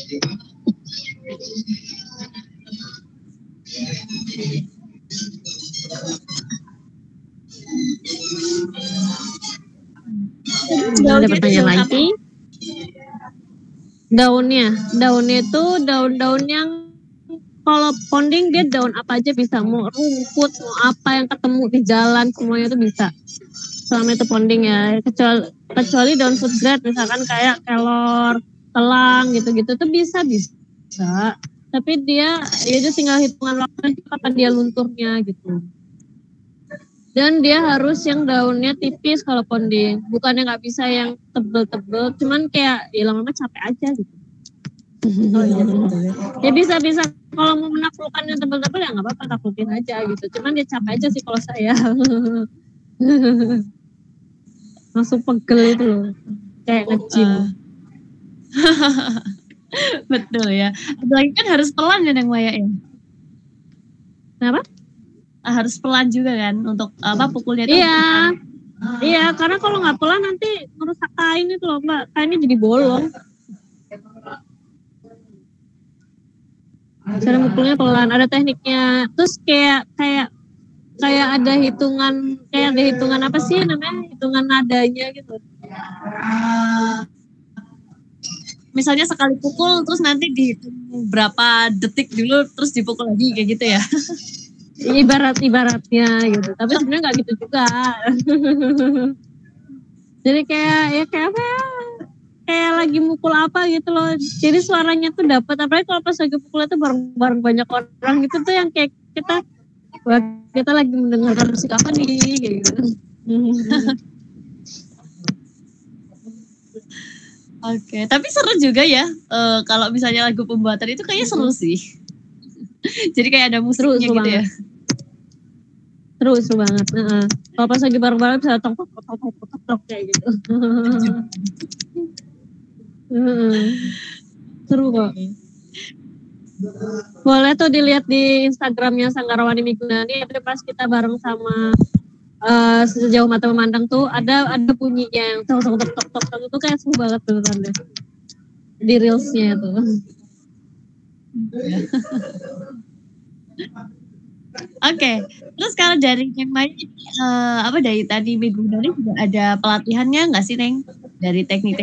Ada pertanyaan lagi? Daunnya itu daun-daun yang kalau ponding dia daun apa aja bisa, mau rumput, mau apa yang ketemu di jalan semuanya itu bisa. Selama itu ponding ya, kecuali daun food grade misalkan kayak kelor, telang gitu-gitu tuh bisa. Tapi dia tinggal hitungan waktu kapan dia lunturnya gitu. Dan dia harus yang daunnya tipis kalau ponding, bukannya nggak bisa yang tebel-tebel, cuman kayak ya lama-lama capek aja gitu. Oh iya betul. Ya bisa kalau mau menaklukkan yang tebel-tebel ya nggak apa-apa, taklukin aja gitu. Cuman dia capek aja sih kalau saya. Langsung pegel itu loh, kayak nge-gym. Betul ya. Apalagi kan harus pelan ya Neng Maya ya. Kenapa? Harus pelan juga kan untuk pukulnya itu. Iya, karena kalau nggak pelan nanti merusak kain itu loh Mbak, kainnya jadi bolong. Cara mukulnya pelan, ada tekniknya. Terus kayak ada hitungan apa sih namanya, hitungan nadanya gitu. misalnya sekali pukul terus nanti dihitung berapa detik dulu terus dipukul lagi kayak gitu ya. Ibaratnya gitu. Tapi sebenarnya nggak gitu juga. Jadi kayak apa ya? Kayak lagi mukul apa gitu loh. Jadi suaranya tuh dapat. Apalagi kalau pas lagi pukul itu bareng banyak orang gitu tuh yang kayak kita lagi mendengarkan musik apa nih kayak gitu. Oke, tapi seru juga ya. Kalau misalnya lagu pembuatan itu kayaknya seru sih. Jadi kayak ada musiknya gitu banget. ya. Seru banget. Kalau pas lagi bareng-bareng bisa tok kayak gitu. Seru kok. Boleh tuh dilihat di Instagramnya Sanggarawani Migunani. Itu pas kita bareng sama sejauh mata memandang tuh ada bunyinya yang tok itu kayak seru banget beneran deh. Di reelsnya tuh. Oke, terus kalau dari yang lain apa dari tadi Migunani juga ada pelatihannya nggak sih Neng? Dari teknik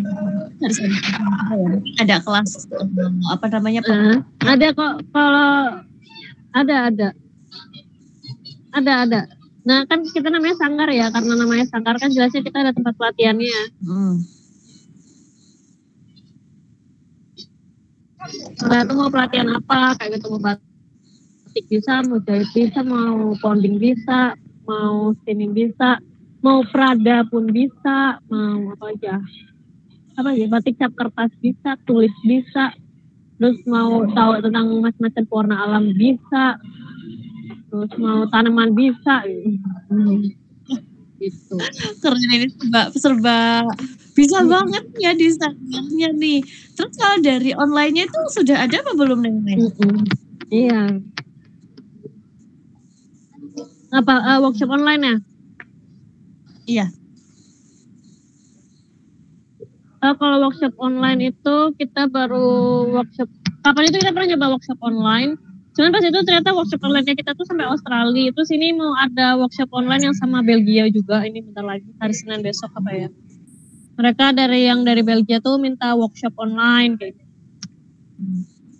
harus ada kelas apa namanya? Ada kok, kalau ada. Nah kan kita namanya sanggar ya, karena namanya sanggar kan jelasnya kita ada tempat pelatihannya. Nah itu mau pelatihan apa kayak gitu, mau batik bisa, mau jahit bisa, mau pounding bisa, mau spinning bisa, mau prada pun bisa, mau apa aja. Batik cap kertas bisa, tulis bisa, terus mau tahu tentang macam-macam pewarna alam bisa, terus mau tanaman bisa gitu. Keren, ini serba bisa banget ya desainnya nih. Terus kalau dari online-nya itu sudah ada apa belum Neng? Iya. Apa workshop online ya? Iya. Kalau workshop online itu kita baru workshop. Kapan itu kita pernah nyoba workshop online? Cuman pas itu ternyata workshop online-nya kita tuh sampai Australia. Terus ini mau ada workshop online yang sama Belgia juga. Ini bentar lagi, hari Senin besok apa ya. Mereka dari Belgia tuh minta workshop online kayak gitu.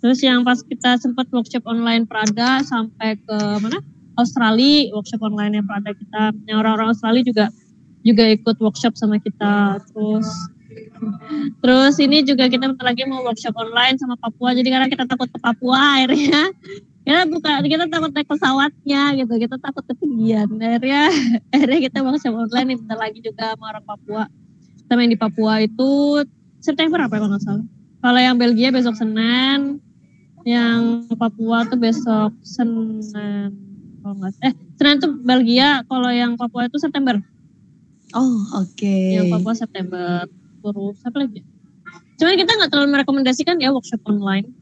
Terus yang pas kita sempat workshop online Prada sampai ke mana? Australia, workshop online yang Prada kita. Yang orang-orang Australia juga ikut workshop sama kita. Terus ini juga kita bentar lagi mau workshop online sama Papua. Jadi karena kita takut ke Papua akhirnya kita takut naik pesawatnya gitu, kita takut ketinggian. Akhirnya kita workshop online bentar lagi juga sama orang Papua. Sama yang di Papua itu September apa ya kalau nggak salah. Kalau yang Belgia besok Senin, yang Papua tuh besok Senin. Kalau nggak Senin tuh Belgia, kalau yang Papua itu September. Oh oke. Yang Papua September. Terus apa lagi? Cuman kita nggak terlalu merekomendasikan ya workshop online.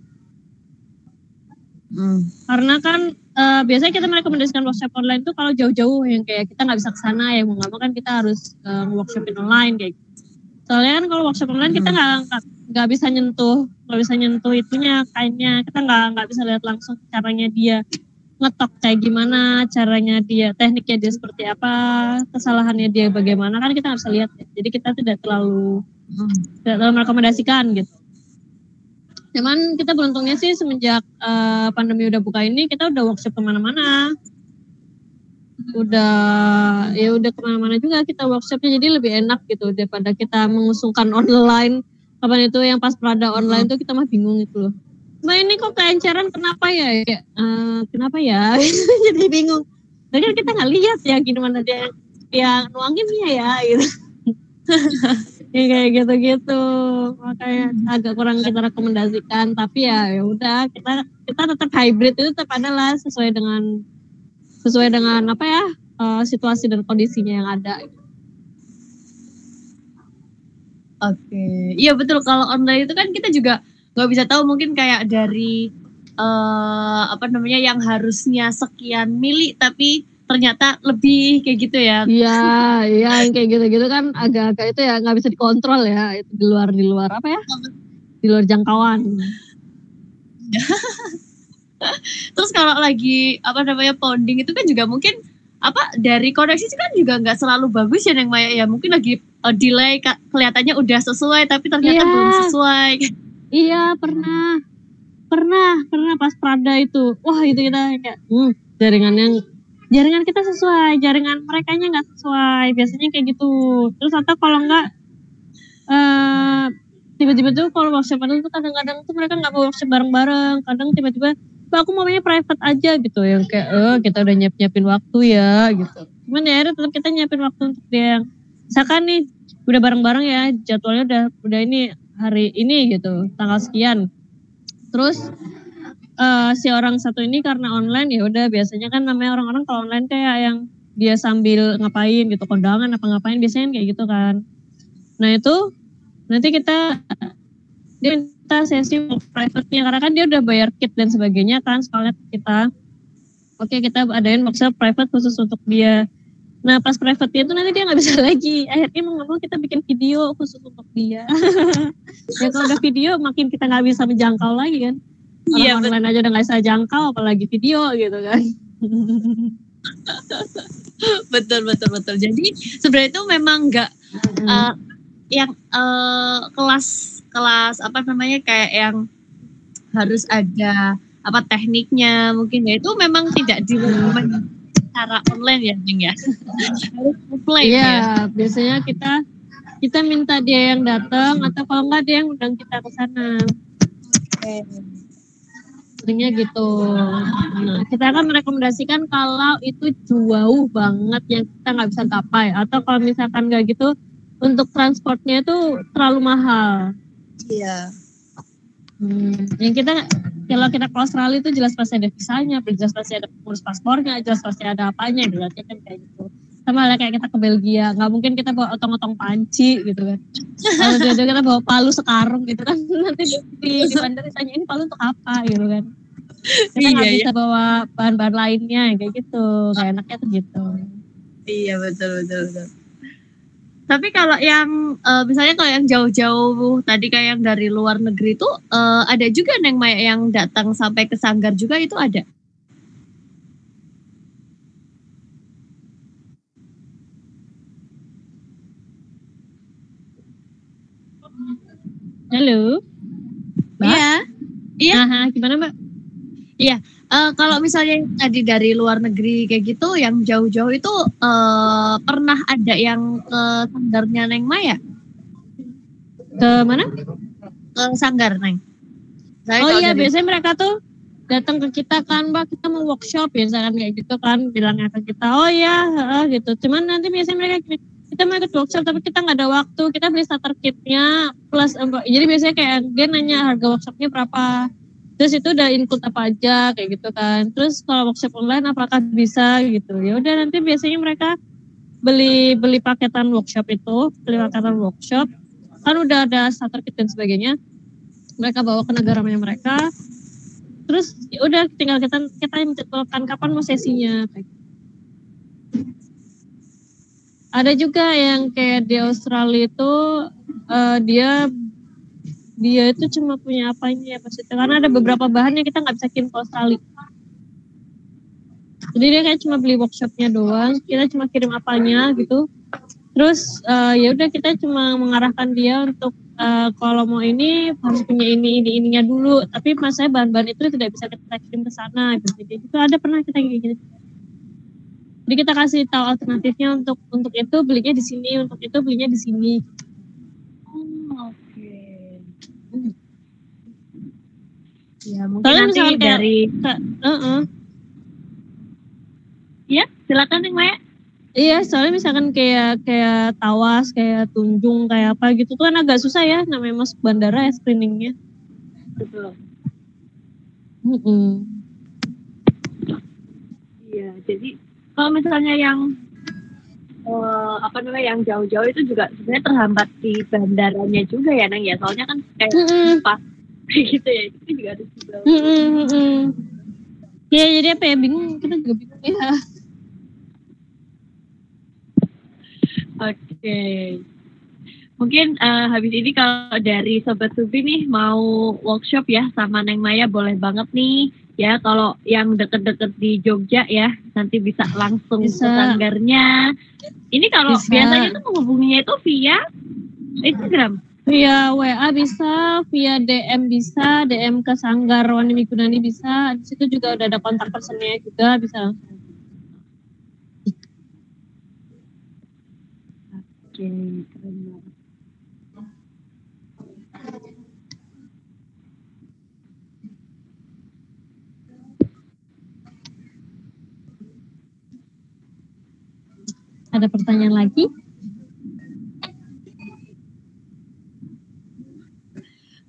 Karena kan biasanya kita merekomendasikan workshop online tuh kalau jauh-jauh yang kayak kita nggak bisa kesana ya, mau nggak mau kan kita harus workshopin online kayak gitu. Soalnya kan kalau workshop online kita nggak bisa nyentuh itunya kainnya, kita nggak bisa lihat langsung caranya dia ngetok kayak gimana, caranya dia, tekniknya dia seperti apa, kesalahannya dia bagaimana, kan kita harus lihat ya. Jadi kita tidak terlalu merekomendasikan gitu. Cuman kita beruntungnya sih semenjak pandemi udah buka ini, kita udah workshop kemana-mana. Udah kemana-mana juga kita workshopnya, jadi lebih enak gitu daripada kita mengusungkan online. Kapan itu yang pas Prada online tuh kita mah bingung gitu loh. Mbak ini kok keenceran kenapa ya? Kenapa ya? Jadi bingung. Tapi kan kita nggak lihat ya gimana dia yang nuanginnya ya gitu. Ya kayak gitu-gitu. Makanya agak kurang kita rekomendasikan. Tapi ya udah kita tetap hybrid itu tetap adalah sesuai dengan apa ya situasi dan kondisinya yang ada. Oke. Iya betul, kalau online itu kan kita juga nggak bisa tahu, mungkin kayak dari yang harusnya sekian mili tapi ternyata lebih kayak gitu ya. Iya yang kayak gitu-gitu kan agak-agak itu ya nggak bisa dikontrol ya, itu di luar apa ya, di luar jangkauan. Terus kalau lagi pounding itu kan juga mungkin dari koneksi kan juga nggak selalu bagus ya Neng Maya ya, mungkin lagi delay kelihatannya udah sesuai tapi ternyata belum sesuai. Iya, pernah pas Prada itu. Wah, itu kita kayak jaringan kita sesuai, jaringan merekanya nggak sesuai. Biasanya kayak gitu. Terus atau kalau nggak tiba-tiba tuh kalau workshop itu kadang-kadang tuh mereka nggak mau workshop bareng-bareng. Kadang tiba-tiba, aku maunya private aja gitu, yang kayak kita udah nyiapin waktu ya gitu. Cuman ya tetap kita nyiapin waktu untuk dia yang misalkan nih udah bareng-bareng ya, jadwalnya udah ini hari ini gitu, tanggal sekian. Terus si orang satu ini karena online ya udah, biasanya kan namanya orang-orang kalau online kayak yang dia sambil ngapain gitu, kondangan apa ngapain biasanya kayak gitu kan. Nah itu nanti dia minta sesi private-nya karena kan dia udah bayar kit dan sebagainya kan, soalnya kita kita adain workshop private khusus untuk dia. Nah pas private-nya itu nanti dia nggak bisa lagi, akhirnya mau ngomong kita bikin video khusus untuk dia. Ya kalau ada video makin kita nggak bisa menjangkau lagi kan. Iya, online aja udah nggak bisa jangkau, apalagi video gitu kan. betul. Jadi sebenarnya itu memang nggak yang kelas apa namanya kayak yang harus ada apa tekniknya mungkin ya, itu memang tidak dilakukan secara online ya Ning ya. Harus offline ya. Biasanya kita minta dia yang datang atau kalau enggak dia yang undang kita ke sana. Seringnya gitu. Nah, kita akan merekomendasikan kalau itu jauh banget yang kita nggak bisa capai, atau kalau misalkan nggak gitu untuk transportnya itu terlalu mahal. Iya. Yang kalau kita ke Australia itu jelas pasti ada visanya, jelas pasti ada pengurus paspornya, jelas pasti ada apanya, berarti kan kayak gitu. Sama lah kayak kita ke Belgia, nggak mungkin kita bawa otong-otong panci gitu kan. Kalau kita bawa palu sekarung gitu kan, nanti di bandar ditanya ini palu untuk apa gitu kan. Kita nggak bisa bawa bahan-bahan lainnya kayak gitu, kayak enaknya tuh gitu. Iya betul. Tapi kalau yang misalnya kalau yang jauh-jauh tadi kayak yang dari luar negeri itu ada juga Neng Maya yang datang sampai ke Sanggar juga, itu ada? Halo. Iya. Gimana Mbak? Iya. Kalau misalnya tadi dari luar negeri kayak gitu, yang jauh-jauh itu pernah ada yang ke Sanggarnya Neng Maya? Ke mana? Ke Sanggar Neng. Iya, biasanya mereka tuh datang ke kita kan, Mbak, kita mau workshop ya, misalkan kayak gitu kan, bilangnya ke kita, oh ya, gitu. Cuman nanti biasanya mereka kita mau ikut workshop tapi kita nggak ada waktu, kita beli starter kitnya plus, jadi biasanya kayak dia nanya harga workshopnya berapa. Terus itu udah include apa aja kayak gitu kan. Terus kalau workshop online apakah bisa gitu. Ya udah nanti biasanya mereka beli paketan workshop itu, kan udah ada starter kit dan sebagainya. Mereka bawa ke negaranya mereka. Terus ya udah tinggal kita menjadwalkan kapan mau sesinya kayak gitu. Ada juga yang kayak di Australia itu dia itu cuma punya apanya ya maksudnya, karena ada beberapa bahan yang kita nggak bisa kirim ke Australia. Jadi dia kayak cuma beli workshopnya doang, kita cuma kirim apanya gitu. Terus ya udah kita cuma mengarahkan dia untuk kalau mau ini harus punya ininya dulu. Tapi masalahnya bahan-bahan itu tidak bisa kita kirim ke sana. Gitu. Jadi itu ada pernah kita kayak gitu. Jadi kita kasih tahu alternatifnya untuk itu belinya di sini, untuk itu belinya di sini. Oke. Ya mungkin soalnya nanti dari ya silakan Neng Maya. Iya, soalnya misalkan kayak Tawas, kayak Tunjung, kayak apa gitu tuh kan agak susah ya namanya masuk bandara ya screeningnya. Betul. Iya, jadi kalau misalnya yang yang jauh-jauh itu juga sebenarnya terhambat di bandaranya juga ya Neng ya, soalnya kan kayak pas gitu ya, itu juga harus dibawa. Ya jadi apa ya, bingung, kita juga bingung ya. Oke. Mungkin habis ini kalau dari Sobat Subi nih mau workshop ya sama Neng Maya, boleh banget nih ya kalau yang deket-deket di Jogja ya, nanti bisa langsung ke sanggarnya. Ini kalau biasanya tuh menghubunginya itu via Instagram. Via WA bisa, via DM bisa, DM ke Sanggar Wani Migunani bisa. Di situ juga udah ada kontak personnya juga bisa. Oke, keren banget. Ada pertanyaan lagi?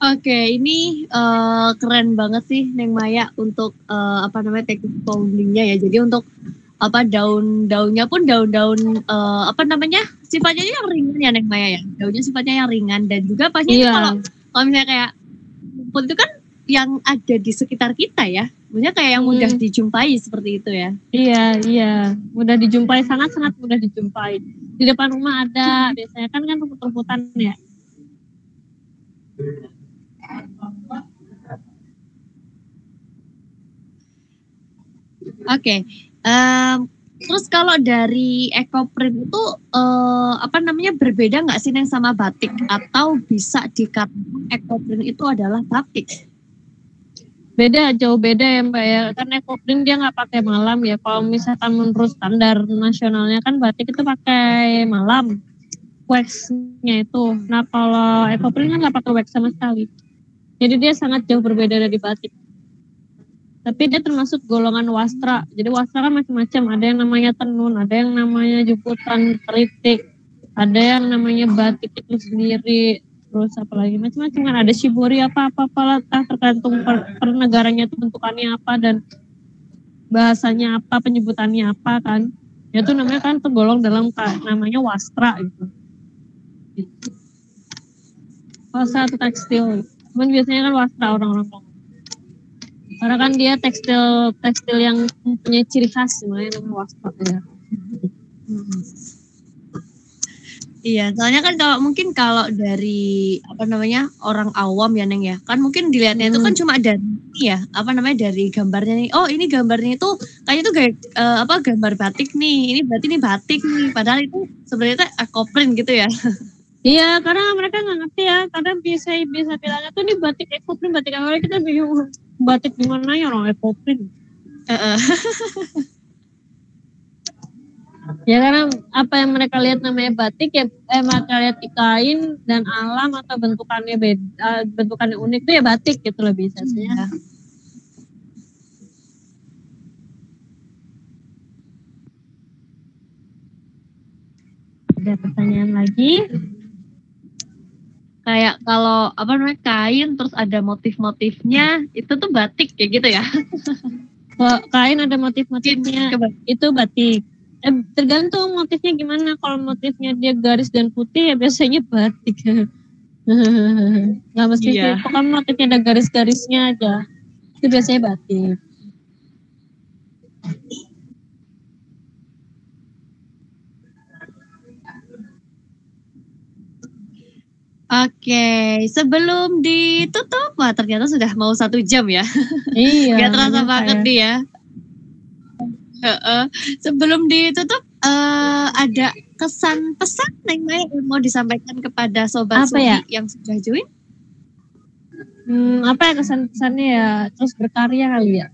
Oke, ini keren banget sih Neng Maya untuk teknik foundingnya ya. Jadi untuk daun-daunnya pun daun-daun sifatnya yang ringan ya Neng Maya ya. Daunnya sifatnya yang ringan dan juga pastinya itu kalau misalnya kayak rumput itu kan yang ada di sekitar kita ya. Maksudnya kayak yang mudah dijumpai seperti itu ya. Iya, mudah dijumpai, sangat-sangat mudah dijumpai. Di depan rumah ada, biasanya kan rumput-rumputan ya. Oke. Terus kalau dari ekoprint itu berbeda nggak sih Neng sama batik, atau bisa dikatakan ekoprint itu adalah batik? Beda, jauh beda ya Mbak ya. Karena ekoprint dia nggak pakai malam ya. Kalau misalkan menurut standar nasionalnya kan batik itu pakai malam waxnya itu. Nah kalau ekoprint kan nggak pakai wax sama sekali. Jadi dia sangat jauh berbeda dari batik. Tapi dia termasuk golongan wastra. Jadi wastra kan macam-macam. Ada yang namanya tenun, ada yang namanya juputan, kritik, ada yang namanya batik itu sendiri. Terus apalagi macam-macam kan, ada shibori apa-apa lah, tergantung per negaranya itu bentukannya apa dan bahasanya apa, penyebutannya apa kan. Ya itu namanya kan tergolong dalam namanya wastra gitu. Wastra atau tekstil. Cuman biasanya kan wastra orang-orang ngomong. Karena kan dia tekstil yang mempunyai ciri khas namanya wastra ya. Iya, soalnya kan kalau dari orang awam ya Neng ya, kan mungkin dilihatnya itu kan cuma dari dari gambarnya nih. Oh ini gambarnya itu kayaknya itu gambar batik nih. Ini berarti ini batik nih. Padahal itu sebenarnya ekoprint gitu ya. Iya, karena mereka nggak ngerti ya. Kadang bisa bilangnya tuh ini batik ekoprint, batik awalnya kita bingung batik gimana ya orang ekoprint. Ya karena apa yang mereka lihat namanya batik ya, mereka lihat di kain dan alam atau bentukannya beda, bentukannya unik itu ya batik gitu lebih biasanya. Ada pertanyaan lagi? Kayak kalau kain terus ada motif-motifnya itu tuh batik kayak gitu ya. Kain ada motif-motifnya itu batik. Tergantung motifnya gimana. Kalau motifnya dia garis dan putih ya biasanya batik. Nggak mesti sih. Pokoknya motifnya ada garis-garisnya aja. Itu biasanya batik. Oke, sebelum ditutup, wah ternyata sudah mau 1 jam ya. Iya. Gak terasa banget nih ya. Sebelum ditutup, ada kesan pesan Neng Maya yang mau disampaikan kepada sobat Subi yang sudah join? Apa ya kesan-pesannya ya? Terus berkarya kali ya.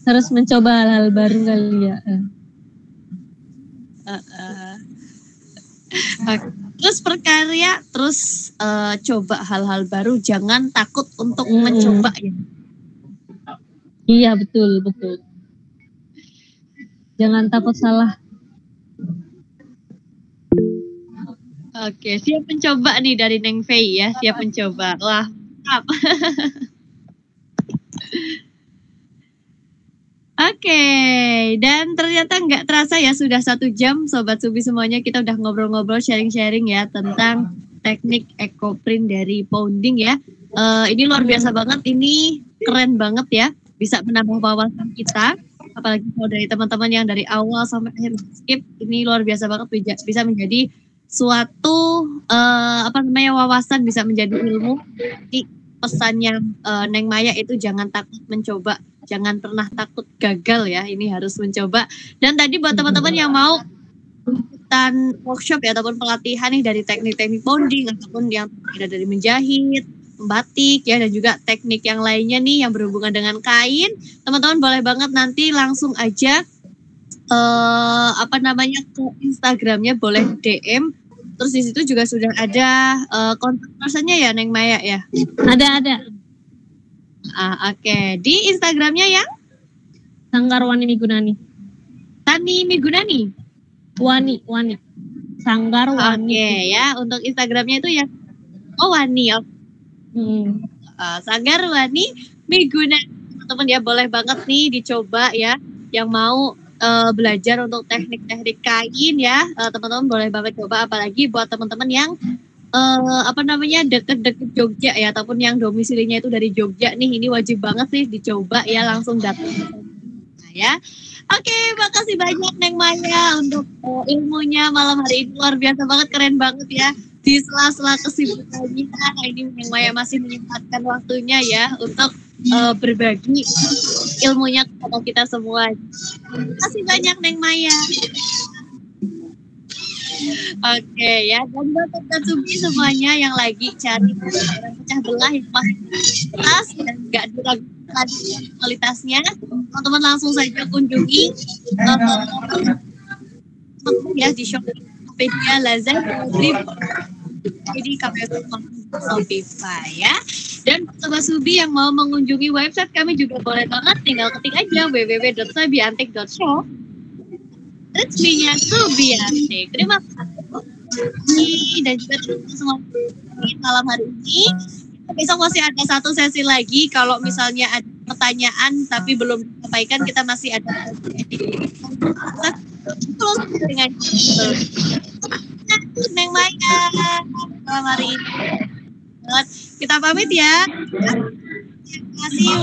Terus mencoba hal-hal baru kali ya. Terus berkarya, terus coba hal-hal baru, jangan takut untuk mencoba ya. Iya betul. Jangan takut salah. Oke, siap mencoba nih dari Neng Fei ya, siap mencoba. Wah, mantap. Oke, dan ternyata nggak terasa ya sudah 1 jam Sobat Subi semuanya, kita udah ngobrol-ngobrol sharing-sharing ya tentang teknik ekoprint dari Pounding ya. Ini luar biasa banget, ini keren banget ya, bisa menambah wawasan kita, apalagi kalau dari teman-teman yang dari awal sampai akhir skip, ini luar biasa banget, bisa menjadi suatu wawasan, bisa menjadi ilmu. pesannya Neng Maya itu jangan takut mencoba, jangan pernah takut gagal ya. Ini harus mencoba. Dan tadi buat teman-teman yang mau ikutan workshop ya ataupun pelatihan nih dari teknik-teknik bonding ataupun yang ada dari menjahit, membatik ya dan juga teknik yang lainnya nih yang berhubungan dengan kain, teman-teman boleh banget nanti langsung aja ke Instagramnya, boleh DM. Terus di situ juga sudah ada kontak personnya ya Neng Maya ya? Ada. Oke. Di Instagramnya yang? Sanggar Wani Migunani. Tani Migunani? Wani. Sanggar Wani. Oke ya, untuk Instagramnya itu ya. Oh Wani. Sanggar Wani Migunani. Teman-teman ya boleh banget nih dicoba ya. Yang mau belajar untuk teknik-teknik kain ya, teman-teman boleh banget coba, apalagi buat teman-teman yang deket-deket Jogja ya, ataupun yang domisilinya itu dari Jogja nih, ini wajib banget sih dicoba ya, langsung datang ya. Oke, makasih banyak Neng Maya untuk ilmunya malam hari ini, luar biasa banget, keren banget ya. Di sela-sela kesibukannya ini Neng Maya masih menyempatkan waktunya ya untuk berbagi ilmunya kepada kita semua. Terima kasih banyak Neng Maya. Oke ya, dan buat Sobat Subi semuanya yang lagi cari pecah belah yang masih kualitas dan nggak diragukan lagi kualitasnya, teman-teman langsung saja kunjungi ya di Shopee, Lazada, jadi KPU Shopify ya. Dan Sobat Subi yang mau mengunjungi website kami juga boleh banget, tinggal ketik aja www.subiantik.shop. Resminya Subiantik. Terima kasih dan juga semua malam hari ini. Besok masih ada satu sesi lagi. Kalau misalnya ada pertanyaan tapi belum disampaikan, kita masih ada terus dengan Neng Maya malam hari ini. Kita pamit ya. Terima kasih.